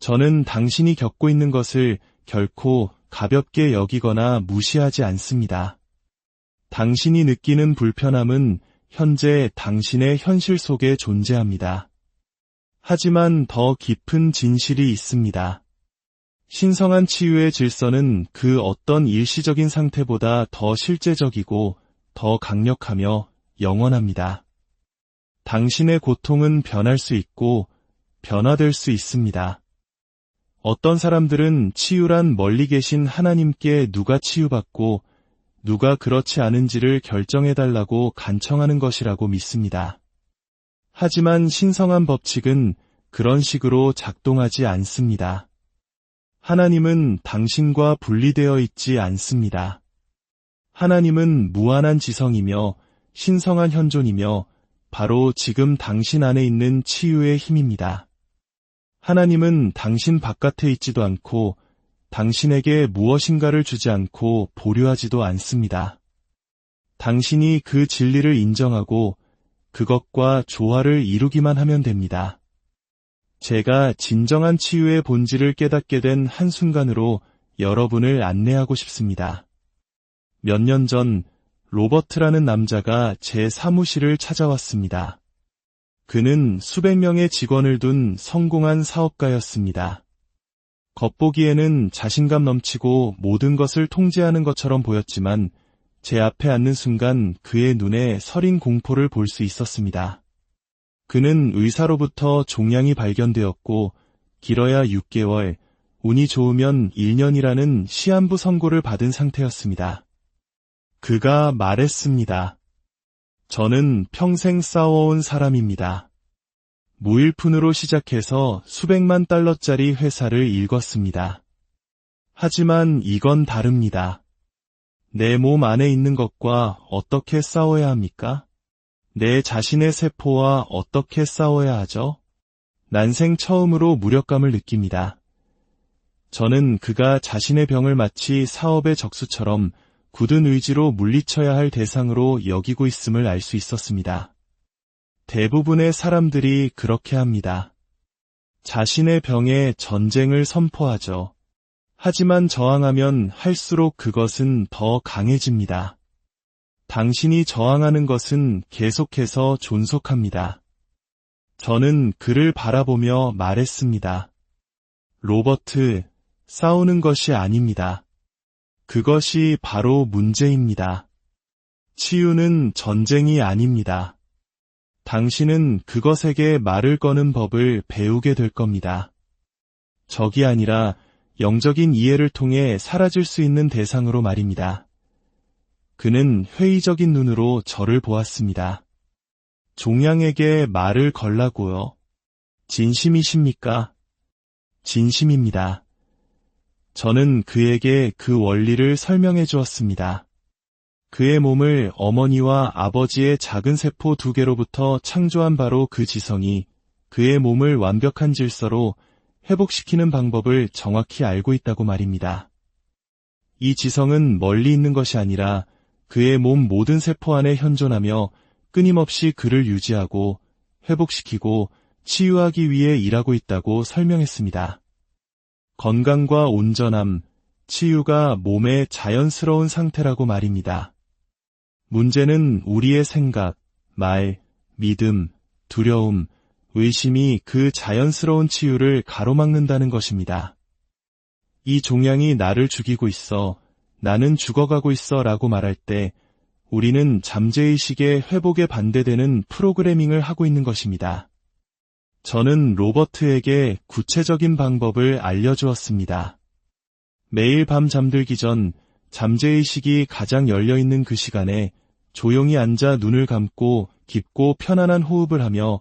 저는 당신이 겪고 있는 것을 결코 가볍게 여기거나 무시하지 않습니다. 당신이 느끼는 불편함은 현재 당신의 현실 속에 존재합니다. 하지만 더 깊은 진실이 있습니다. 신성한 치유의 질서는 그 어떤 일시적인 상태보다 더 실제적이고 더 강력하며 영원합니다. 당신의 고통은 변할 수 있고 변화될 수 있습니다. 어떤 사람들은 치유란 멀리 계신 하나님께 누가 치유받고 누가 그렇지 않은지를 결정해달라고 간청하는 것이라고 믿습니다. 하지만 신성한 법칙은 그런 식으로 작동하지 않습니다. 하나님은 당신과 분리되어 있지 않습니다. 하나님은 무한한 지성이며 신성한 현존이며 바로 지금 당신 안에 있는 치유의 힘입니다. 하나님은 당신 바깥에 있지도 않고 당신에게 무엇인가를 주지 않고 보류하지도 않습니다. 당신이 그 진리를 인정하고 그것과 조화를 이루기만 하면 됩니다. 제가 진정한 치유의 본질을 깨닫게 된 한순간으로 여러분을 안내하고 싶습니다. 몇 년 전 로버트라는 남자가 제 사무실을 찾아왔습니다. 그는 수백 명의 직원을 둔 성공한 사업가였습니다. 겉보기에는 자신감 넘치고 모든 것을 통제하는 것처럼 보였지만 제 앞에 앉는 순간 그의 눈에 서린 공포를 볼 수 있었습니다. 그는 의사로부터 종양이 발견되었고 길어야 6개월, 운이 좋으면 1년이라는 시한부 선고를 받은 상태였습니다. 그가 말했습니다. 저는 평생 싸워온 사람입니다. 무일푼으로 시작해서 수백만 달러짜리 회사를 일궜습니다. 하지만 이건 다릅니다. 내 몸 안에 있는 것과 어떻게 싸워야 합니까? 내 자신의 세포와 어떻게 싸워야 하죠? 난생 처음으로 무력감을 느낍니다. 저는 그가 자신의 병을 마치 사업의 적수처럼 굳은 의지로 물리쳐야 할 대상으로 여기고 있음을 알 수 있었습니다. 대부분의 사람들이 그렇게 합니다. 자신의 병에 전쟁을 선포하죠. 하지만 저항하면 할수록 그것은 더 강해집니다. 당신이 저항하는 것은 계속해서 존속합니다. 저는 그를 바라보며 말했습니다. 로버트, 싸우는 것이 아닙니다. 그것이 바로 문제입니다. 치유는 전쟁이 아닙니다. 당신은 그것에게 말을 거는 법을 배우게 될 겁니다. 적이 아니라 영적인 이해를 통해 사라질 수 있는 대상으로 말입니다. 그는 회의적인 눈으로 저를 보았습니다. 종양에게 말을 걸라고요. 진심이십니까? 진심입니다. 저는 그에게 그 원리를 설명해 주었습니다. 그의 몸을 어머니와 아버지의 작은 세포 2개로부터 창조한 바로 그 지성이 그의 몸을 완벽한 질서로 회복시키는 방법을 정확히 알고 있다고 말입니다. 이 지성은 멀리 있는 것이 아니라 그의 몸 모든 세포 안에 현존하며 끊임없이 그를 유지하고 회복시키고 치유하기 위해 일하고 있다고 설명했습니다. 건강과 온전함, 치유가 몸의 자연스러운 상태라고 말입니다. 문제는 우리의 생각, 말, 믿음, 두려움, 의심이 그 자연스러운 치유를 가로막는다는 것입니다. 이 종양이 나를 죽이고 있어, 나는 죽어가고 있어 라고 말할 때 우리는 잠재의식의 회복에 반대되는 프로그래밍을 하고 있는 것입니다. 저는 로버트에게 구체적인 방법을 알려주었습니다. 매일 밤 잠들기 전 잠재의식이 가장 열려있는 그 시간에 조용히 앉아 눈을 감고 깊고 편안한 호흡을 하며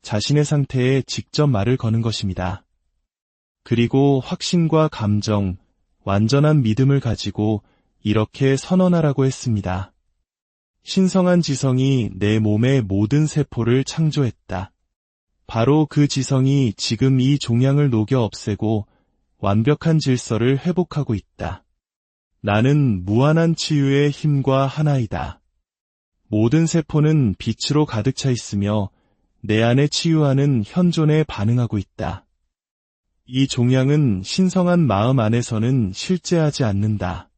자신의 상태에 직접 말을 거는 것입니다. 그리고 확신과 감정, 완전한 믿음을 가지고 이렇게 선언하라고 했습니다. 신성한 지성이 내 몸의 모든 세포를 창조했다. 바로 그 지성이 지금 이 종양을 녹여 없애고 완벽한 질서를 회복하고 있다. 나는 무한한 치유의 힘과 하나이다. 모든 세포는 빛으로 가득 차 있으며 내 안에 치유하는 현존에 반응하고 있다. 이 종양은 신성한 마음 안에서는 실제하지 않는다.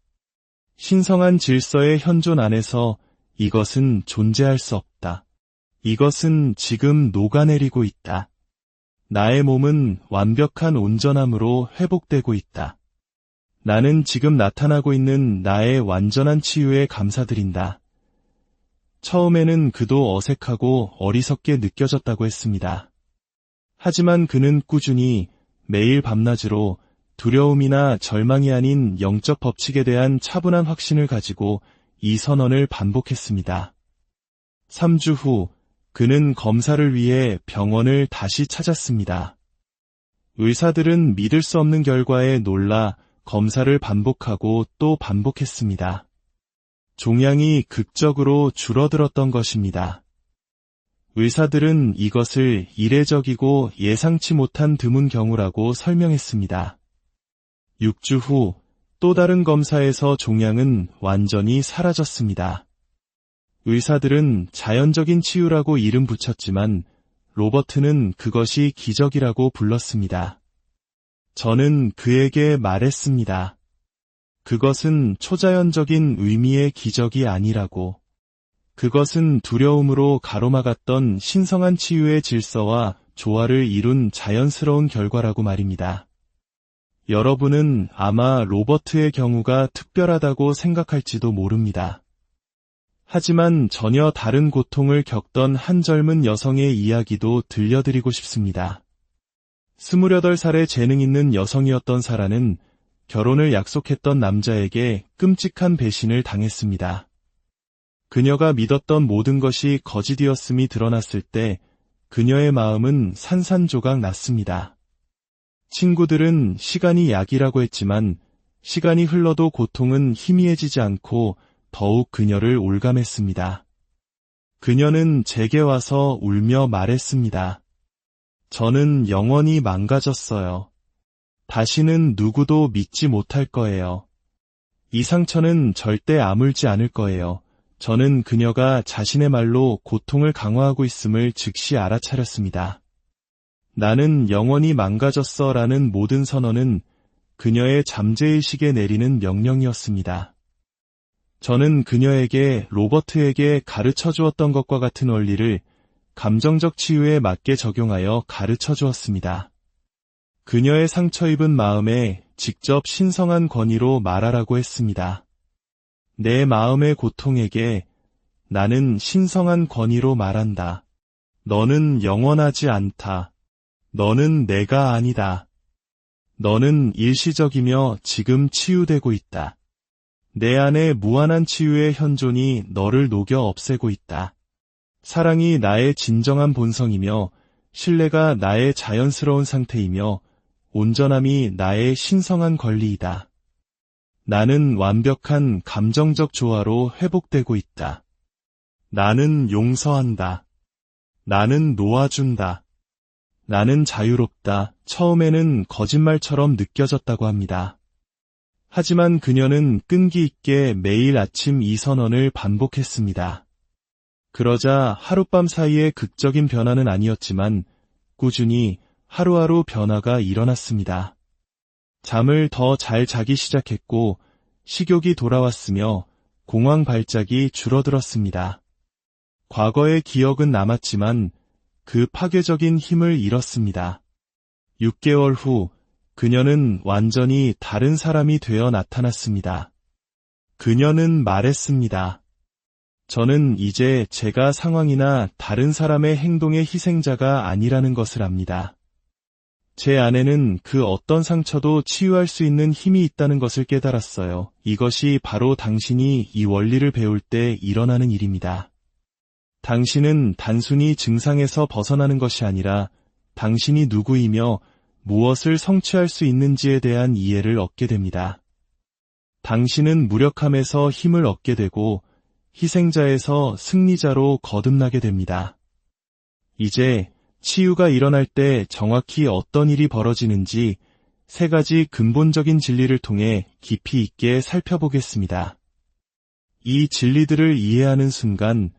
신성한 질서의 현존 안에서 이것은 존재할 수 없다. 이것은 지금 녹아내리고 있다. 나의 몸은 완벽한 온전함으로 회복되고 있다. 나는 지금 나타나고 있는 나의 완전한 치유에 감사드린다. 처음에는 그도 어색하고 어리석게 느껴졌다고 했습니다. 하지만 그는 꾸준히 매일 밤낮으로 두려움이나 절망이 아닌 영적 법칙에 대한 차분한 확신을 가지고 이 선언을 반복했습니다. 3주 후 그는 검사를 위해 병원을 다시 찾았습니다. 의사들은 믿을 수 없는 결과에 놀라 검사를 반복하고 또 반복했습니다. 종양이 극적으로 줄어들었던 것입니다. 의사들은 이것을 이례적이고 예상치 못한 드문 경우라고 설명했습니다. 6주 후 또 다른 검사에서 종양은 완전히 사라졌습니다. 의사들은 자연적인 치유라고 이름 붙였지만 로버트는 그것이 기적이라고 불렀습니다. 저는 그에게 말했습니다. 그것은 초자연적인 의미의 기적이 아니라고. 그것은 두려움으로 가로막았던 신성한 치유의 질서와 조화를 이룬 자연스러운 결과라고 말입니다. 여러분은 아마 로버트의 경우가 특별하다고 생각할지도 모릅니다. 하지만 전혀 다른 고통을 겪던 한 젊은 여성의 이야기도 들려드리고 싶습니다. 28살의 재능 있는 여성이었던 사라는 결혼을 약속했던 남자에게 끔찍한 배신을 당했습니다. 그녀가 믿었던 모든 것이 거짓이었음이 드러났을 때 그녀의 마음은 산산조각 났습니다. 친구들은 시간이 약이라고 했지만 시간이 흘러도 고통은 희미해지지 않고 더욱 그녀를 올감했습니다. 그녀는 제게 와서 울며 말했습니다. 저는 영원히 망가졌어요. 다시는 누구도 믿지 못할 거예요. 이 상처는 절대 아물지 않을 거예요. 저는 그녀가 자신의 말로 고통을 강화하고 있음을 즉시 알아차렸습니다. 나는 영원히 망가졌어 라는 모든 선언은 그녀의 잠재의식에 내리는 명령이었습니다. 저는 그녀에게 로버트에게 가르쳐 주었던 것과 같은 원리를 감정적 치유에 맞게 적용하여 가르쳐 주었습니다. 그녀의 상처 입은 마음에 직접 신성한 권위로 말하라고 했습니다. 내 마음의 고통에게 나는 신성한 권위로 말한다. 너는 영원하지 않다. 너는 내가 아니다. 너는 일시적이며 지금 치유되고 있다. 내 안에 무한한 치유의 현존이 너를 녹여 없애고 있다. 사랑이 나의 진정한 본성이며 신뢰가 나의 자연스러운 상태이며 온전함이 나의 신성한 권리이다. 나는 완벽한 감정적 조화로 회복되고 있다. 나는 용서한다. 나는 놓아준다. 나는 자유롭다. 처음에는 거짓말처럼 느껴졌다고 합니다. 하지만 그녀는 끈기 있게 매일 아침 이 선언을 반복했습니다. 그러자 하룻밤 사이에 극적인 변화는 아니었지만 꾸준히 하루하루 변화가 일어났습니다. 잠을 더 잘 자기 시작했고 식욕이 돌아왔으며 공황 발작이 줄어들었습니다. 과거의 기억은 남았지만 그 파괴적인 힘을 잃었습니다. 6개월 후 그녀는 완전히 다른 사람이 되어 나타났습니다. 그녀는 말했습니다. 저는 이제 제가 상황이나 다른 사람의 행동의 희생자가 아니라는 것을 압니다. 제 안에는 그 어떤 상처도 치유할 수 있는 힘이 있다는 것을 깨달았어요. 이것이 바로 당신이 이 원리를 배울 때 일어나는 일입니다. 당신은 단순히 증상에서 벗어나는 것이 아니라 당신이 누구이며 무엇을 성취할 수 있는지에 대한 이해를 얻게 됩니다. 당신은 무력함에서 힘을 얻게 되고 희생자에서 승리자로 거듭나게 됩니다. 이제 치유가 일어날 때 정확히 어떤 일이 벌어지는지 3가지 근본적인 진리를 통해 깊이 있게 살펴보겠습니다. 이 진리들을 이해하는 순간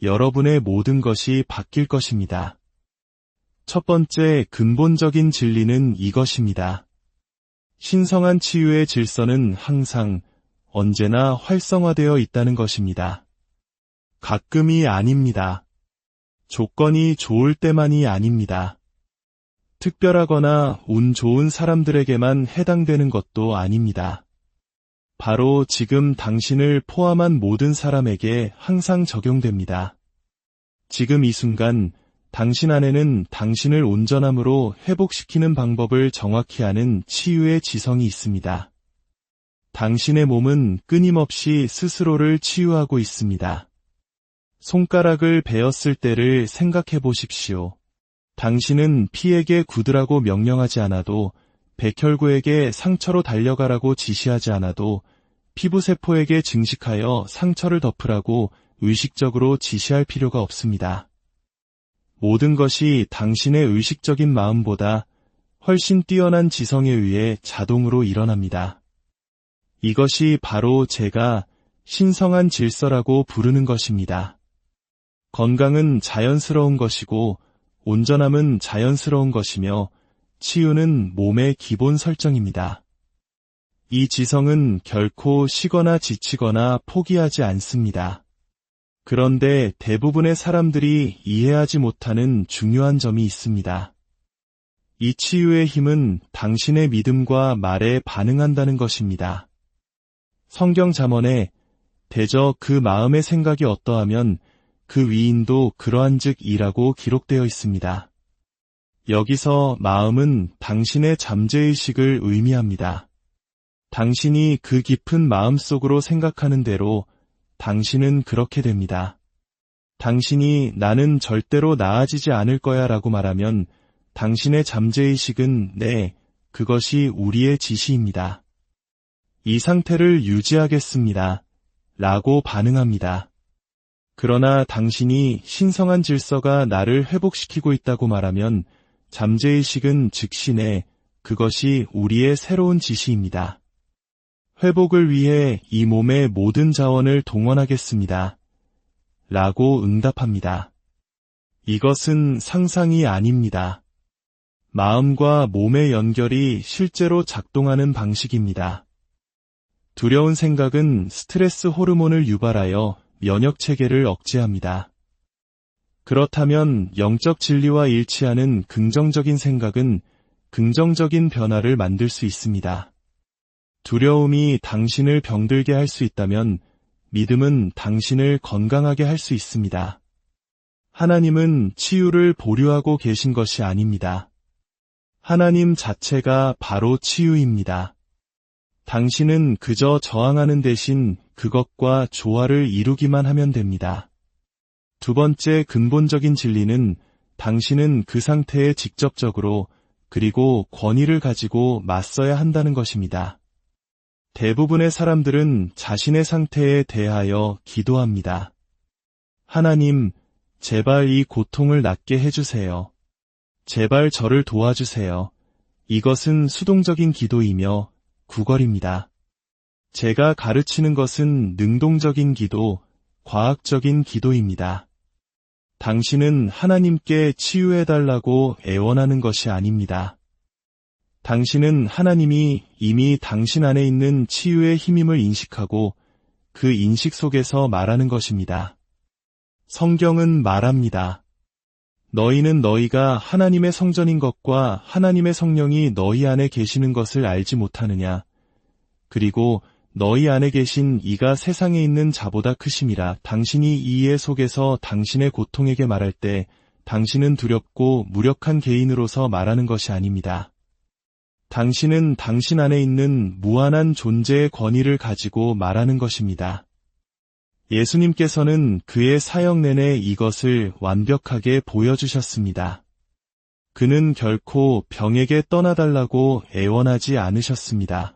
여러분의 모든 것이 바뀔 것입니다. 첫 번째 근본적인 진리는 이것입니다. 신성한 치유의 질서는 항상, 언제나 활성화되어 있다는 것입니다. 가끔이 아닙니다. 조건이 좋을 때만이 아닙니다. 특별하거나 운 좋은 사람들에게만 해당되는 것도 아닙니다. 바로 지금 당신을 포함한 모든 사람에게 항상 적용됩니다. 지금 이 순간 당신 안에는 당신을 온전함으로 회복시키는 방법을 정확히 아는 치유의 지성이 있습니다. 당신의 몸은 끊임없이 스스로를 치유하고 있습니다. 손가락을 베었을 때를 생각해 보십시오. 당신은 피에게 굳으라고 명령하지 않아도, 백혈구에게 상처로 달려가라고 지시하지 않아도, 피부세포에게 증식하여 상처를 덮으라고 의식적으로 지시할 필요가 없습니다. 모든 것이 당신의 의식적인 마음보다 훨씬 뛰어난 지성에 의해 자동으로 일어납니다. 이것이 바로 제가 신성한 질서라고 부르는 것입니다. 건강은 자연스러운 것이고 온전함은 자연스러운 것이며 치유는 몸의 기본 설정입니다. 이 지성은 결코 쉬거나 지치거나 포기하지 않습니다. 그런데 대부분의 사람들이 이해하지 못하는 중요한 점이 있습니다. 이 치유의 힘은 당신의 믿음과 말에 반응한다는 것입니다. 성경 잠언에 대저 그 마음의 생각이 어떠하면 그 위인도 그러한즉이라고 기록되어 있습니다. 여기서 마음은 당신의 잠재의식을 의미합니다. 당신이 그 깊은 마음속으로 생각하는 대로 당신은 그렇게 됩니다. 당신이 나는 절대로 나아지지 않을 거야 라고 말하면 당신의 잠재의식은 네, 그것이 우리의 지시입니다. 이 상태를 유지하겠습니다. 라고 반응합니다. 그러나 당신이 신성한 질서가 나를 회복시키고 있다고 말하면 잠재의식은 즉시 네, 그것이 우리의 새로운 지시입니다. 회복을 위해 이 몸의 모든 자원을 동원하겠습니다. 라고 응답합니다. 이것은 상상이 아닙니다. 마음과 몸의 연결이 실제로 작동하는 방식입니다. 두려운 생각은 스트레스 호르몬을 유발하여 면역 체계를 억제합니다. 그렇다면 영적 진리와 일치하는 긍정적인 생각은 긍정적인 변화를 만들 수 있습니다. 두려움이 당신을 병들게 할 수 있다면 믿음은 당신을 건강하게 할 수 있습니다. 하나님은 치유를 보류하고 계신 것이 아닙니다. 하나님 자체가 바로 치유입니다. 당신은 그저 저항하는 대신 그것과 조화를 이루기만 하면 됩니다. 두 번째 근본적인 진리는 당신은 그 상태에 직접적으로 그리고 권위를 가지고 맞서야 한다는 것입니다. 대부분의 사람들은 자신의 상태에 대하여 기도합니다. 하나님, 제발 이 고통을 낫게 해주세요. 제발 저를 도와주세요. 이것은 수동적인 기도이며 구걸입니다. 제가 가르치는 것은 능동적인 기도, 과학적인 기도입니다. 당신은 하나님께 치유해달라고 애원하는 것이 아닙니다. 당신은 하나님이 이미 당신 안에 있는 치유의 힘임을 인식하고 그 인식 속에서 말하는 것입니다. 성경은 말합니다. 너희는 너희가 하나님의 성전인 것과 하나님의 성령이 너희 안에 계시는 것을 알지 못하느냐. 그리고 너희 안에 계신 이가 세상에 있는 자보다 크심이라. 당신이 이 이해 속에서 당신의 고통에게 말할 때 당신은 두렵고 무력한 개인으로서 말하는 것이 아닙니다. 당신은 당신 안에 있는 무한한 존재의 권위를 가지고 말하는 것입니다. 예수님께서는 그의 사역 내내 이것을 완벽하게 보여주셨습니다. 그는 결코 병에게 떠나달라고 애원하지 않으셨습니다.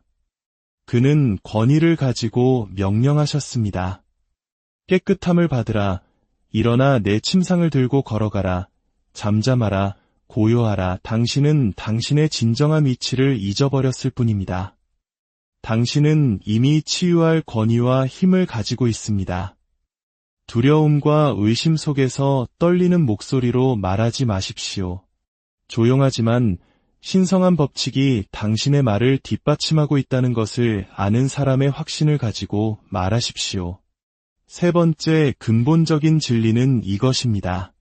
그는 권위를 가지고 명령하셨습니다. 깨끗함을 받으라. 일어나 내 침상을 들고 걸어가라. 잠잠하라. 고요하라. 당신은 당신의 진정한 위치를 잊어버렸을 뿐입니다. 당신은 이미 치유할 권위와 힘을 가지고 있습니다. 두려움과 의심 속에서 떨리는 목소리로 말하지 마십시오. 조용하지만 신성한 법칙이 당신의 말을 뒷받침하고 있다는 것을 아는 사람의 확신을 가지고 말하십시오. 세 번째 근본적인 진리는 이것입니다.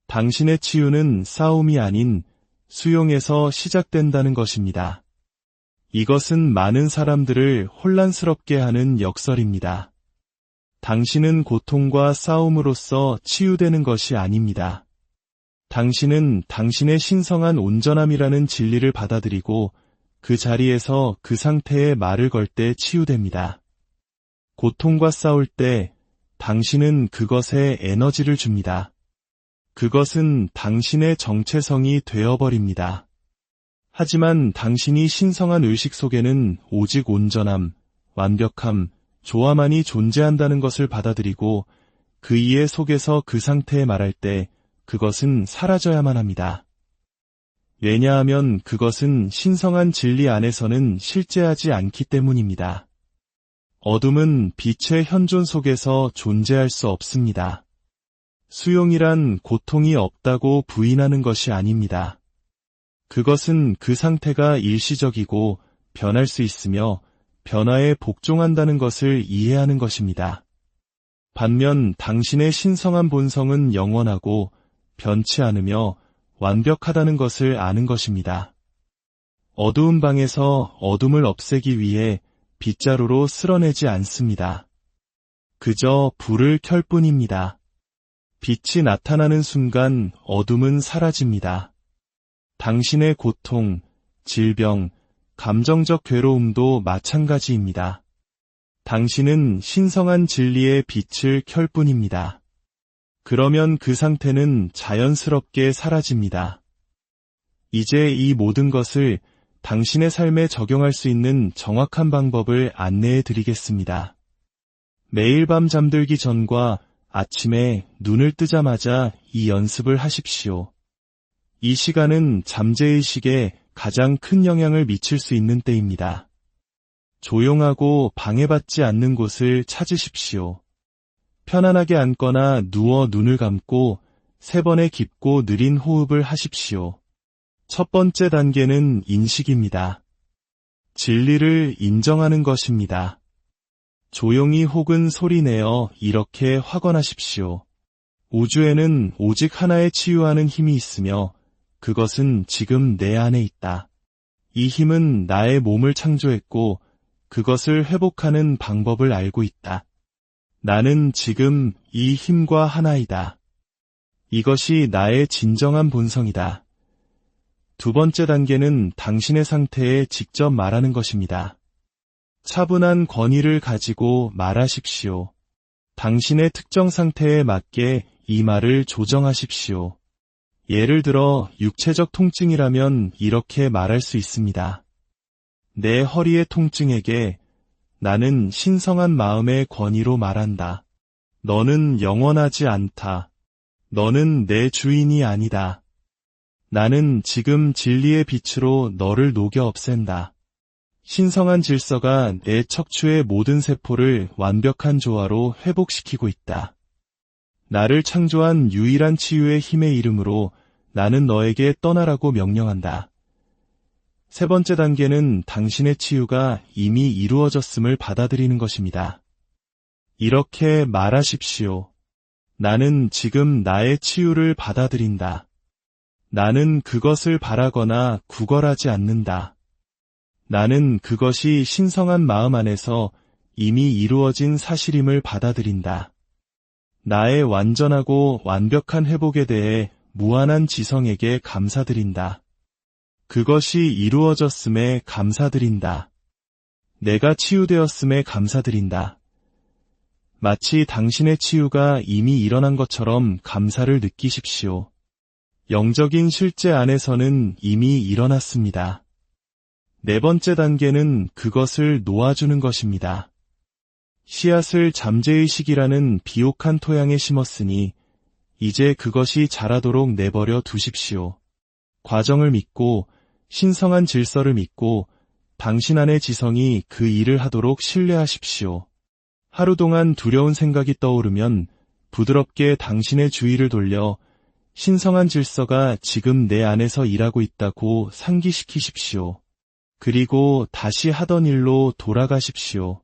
당신의 치유는 싸움이 아닌 수용에서 시작된다는 것입니다. 이것은 많은 사람들을 혼란스럽게 하는 역설입니다. 당신은 고통과 싸움으로써 치유되는 것이 아닙니다. 당신은 당신의 신성한 온전함이라는 진리를 받아들이고 그 자리에서 그 상태에 말을 걸 때 치유됩니다. 고통과 싸울 때 당신은 그것에 에너지를 줍니다. 그것은 당신의 정체성이 되어버립니다. 하지만 당신이 신성한 의식 속에는 오직 온전함, 완벽함, 조화만이 존재한다는 것을 받아들이고 그 이해 속에서 그 상태에 말할 때 그것은 사라져야만 합니다. 왜냐하면 그것은 신성한 진리 안에서는 실제하지 않기 때문입니다. 어둠은 빛의 현존 속에서 존재할 수 없습니다. 수용이란 고통이 없다고 부인하는 것이 아닙니다. 그것은 그 상태가 일시적이고 변할 수 있으며 변화에 복종한다는 것을 이해하는 것입니다. 반면 당신의 신성한 본성은 영원하고 변치 않으며 완벽하다는 것을 아는 것입니다. 어두운 방에서 어둠을 없애기 위해 빗자루로 쓸어내지 않습니다. 그저 불을 켤 뿐입니다. 빛이 나타나는 순간 어둠은 사라집니다. 당신의 고통, 질병, 감정적 괴로움도 마찬가지입니다. 당신은 신성한 진리의 빛을 켤 뿐입니다. 그러면 그 상태는 자연스럽게 사라집니다. 이제 이 모든 것을 당신의 삶에 적용할 수 있는 정확한 방법을 안내해 드리겠습니다. 매일 밤 잠들기 전과 아침에 눈을 뜨자마자 이 연습을 하십시오. 이 시간은 잠재의식에 가장 큰 영향을 미칠 수 있는 때입니다. 조용하고 방해받지 않는 곳을 찾으십시오. 편안하게 앉거나 누워 눈을 감고 3번의 깊고 느린 호흡을 하십시오. 첫 번째 단계는 인식입니다. 진리를 인정하는 것입니다. 조용히 혹은 소리내어 이렇게 확언하십시오. 우주에는 오직 하나의 치유하는 힘이 있으며 그것은 지금 내 안에 있다. 이 힘은 나의 몸을 창조했고 그것을 회복하는 방법을 알고 있다. 나는 지금 이 힘과 하나이다. 이것이 나의 진정한 본성이다. 두 번째 단계는 당신의 상태에 직접 말하는 것입니다. 차분한 권위를 가지고 말하십시오. 당신의 특정 상태에 맞게 이 말을 조정하십시오. 예를 들어 육체적 통증이라면 이렇게 말할 수 있습니다. 내 허리의 통증에게 나는 신성한 마음의 권위로 말한다. 너는 영원하지 않다. 너는 내 주인이 아니다. 나는 지금 진리의 빛으로 너를 녹여 없앤다. 신성한 질서가 내 척추의 모든 세포를 완벽한 조화로 회복시키고 있다. 나를 창조한 유일한 치유의 힘의 이름으로 나는 너에게 떠나라고 명령한다. 세 번째 단계는 당신의 치유가 이미 이루어졌음을 받아들이는 것입니다. 이렇게 말하십시오. 나는 지금 나의 치유를 받아들인다. 나는 그것을 바라거나 구걸하지 않는다. 나는 그것이 신성한 마음 안에서 이미 이루어진 사실임을 받아들인다. 나의 완전하고 완벽한 회복에 대해 무한한 지성에게 감사드린다. 그것이 이루어졌음에 감사드린다. 내가 치유되었음에 감사드린다. 마치 당신의 치유가 이미 일어난 것처럼 감사를 느끼십시오. 영적인 실제 안에서는 이미 일어났습니다. 네 번째 단계는 그것을 놓아주는 것입니다. 씨앗을 잠재의식이라는 비옥한 토양에 심었으니 이제 그것이 자라도록 내버려 두십시오. 과정을 믿고 신성한 질서를 믿고 당신 안의 지성이 그 일을 하도록 신뢰하십시오. 하루 동안 두려운 생각이 떠오르면 부드럽게 당신의 주의를 돌려 신성한 질서가 지금 내 안에서 일하고 있다고 상기시키십시오. 그리고 다시 하던 일로 돌아가십시오.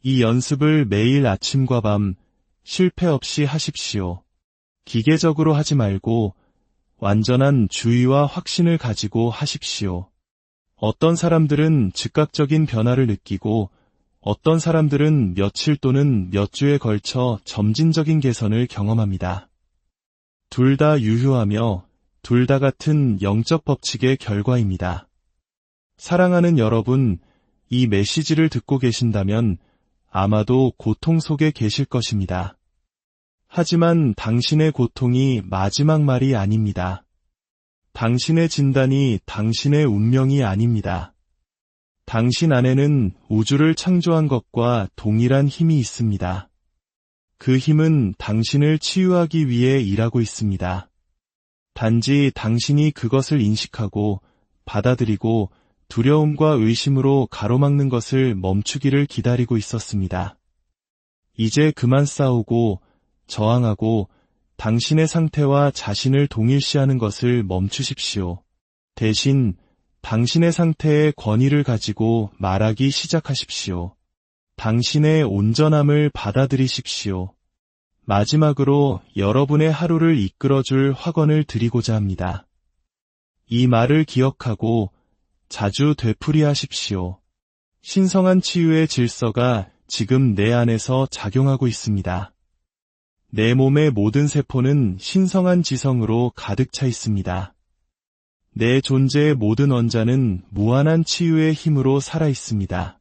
이 연습을 매일 아침과 밤 실패 없이 하십시오. 기계적으로 하지 말고 완전한 주의와 확신을 가지고 하십시오. 어떤 사람들은 즉각적인 변화를 느끼고 어떤 사람들은 며칠 또는 몇 주에 걸쳐 점진적인 개선을 경험합니다. 둘 다 유효하며 둘 다 같은 영적 법칙의 결과입니다. 사랑하는 여러분, 이 메시지를 듣고 계신다면 아마도 고통 속에 계실 것입니다. 하지만 당신의 고통이 마지막 말이 아닙니다. 당신의 진단이 당신의 운명이 아닙니다. 당신 안에는 우주를 창조한 것과 동일한 힘이 있습니다. 그 힘은 당신을 치유하기 위해 일하고 있습니다. 단지 당신이 그것을 인식하고 받아들이고 두려움과 의심으로 가로막는 것을 멈추기를 기다리고 있었습니다. 이제 그만 싸우고 저항하고 당신의 상태와 자신을 동일시하는 것을 멈추십시오. 대신 당신의 상태의 권위를 가지고 말하기 시작하십시오. 당신의 온전함을 받아들이십시오. 마지막으로 여러분의 하루를 이끌어줄 확언을 드리고자 합니다. 이 말을 기억하고 자주 되풀이하십시오. 신성한 치유의 질서가 지금 내 안에서 작용하고 있습니다. 내 몸의 모든 세포는 신성한 지성으로 가득 차 있습니다. 내 존재의 모든 원자는 무한한 치유의 힘으로 살아 있습니다.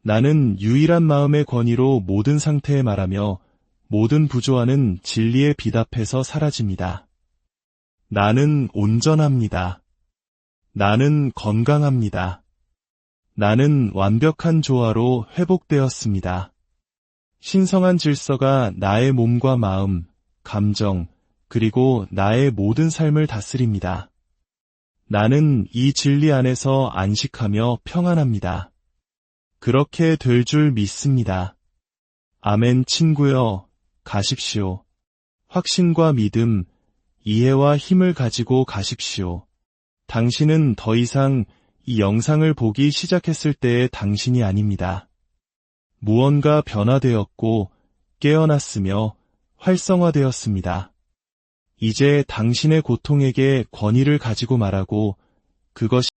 나는 유일한 마음의 권위로 모든 상태에 말하며 모든 부조화는 진리의 빛 앞에서 사라집니다. 나는 온전합니다. 나는 건강합니다. 나는 완벽한 조화로 회복되었습니다. 신성한 질서가 나의 몸과 마음, 감정, 그리고 나의 모든 삶을 다스립니다. 나는 이 진리 안에서 안식하며 평안합니다. 그렇게 될 줄 믿습니다. 아멘. 친구여, 가십시오. 확신과 믿음, 이해와 힘을 가지고 가십시오. 당신은 더 이상 이 영상을 보기 시작했을 때의 당신이 아닙니다. 무언가 변화되었고 깨어났으며 활성화되었습니다. 이제 당신의 고통에게 권위를 가지고 말하고 그것이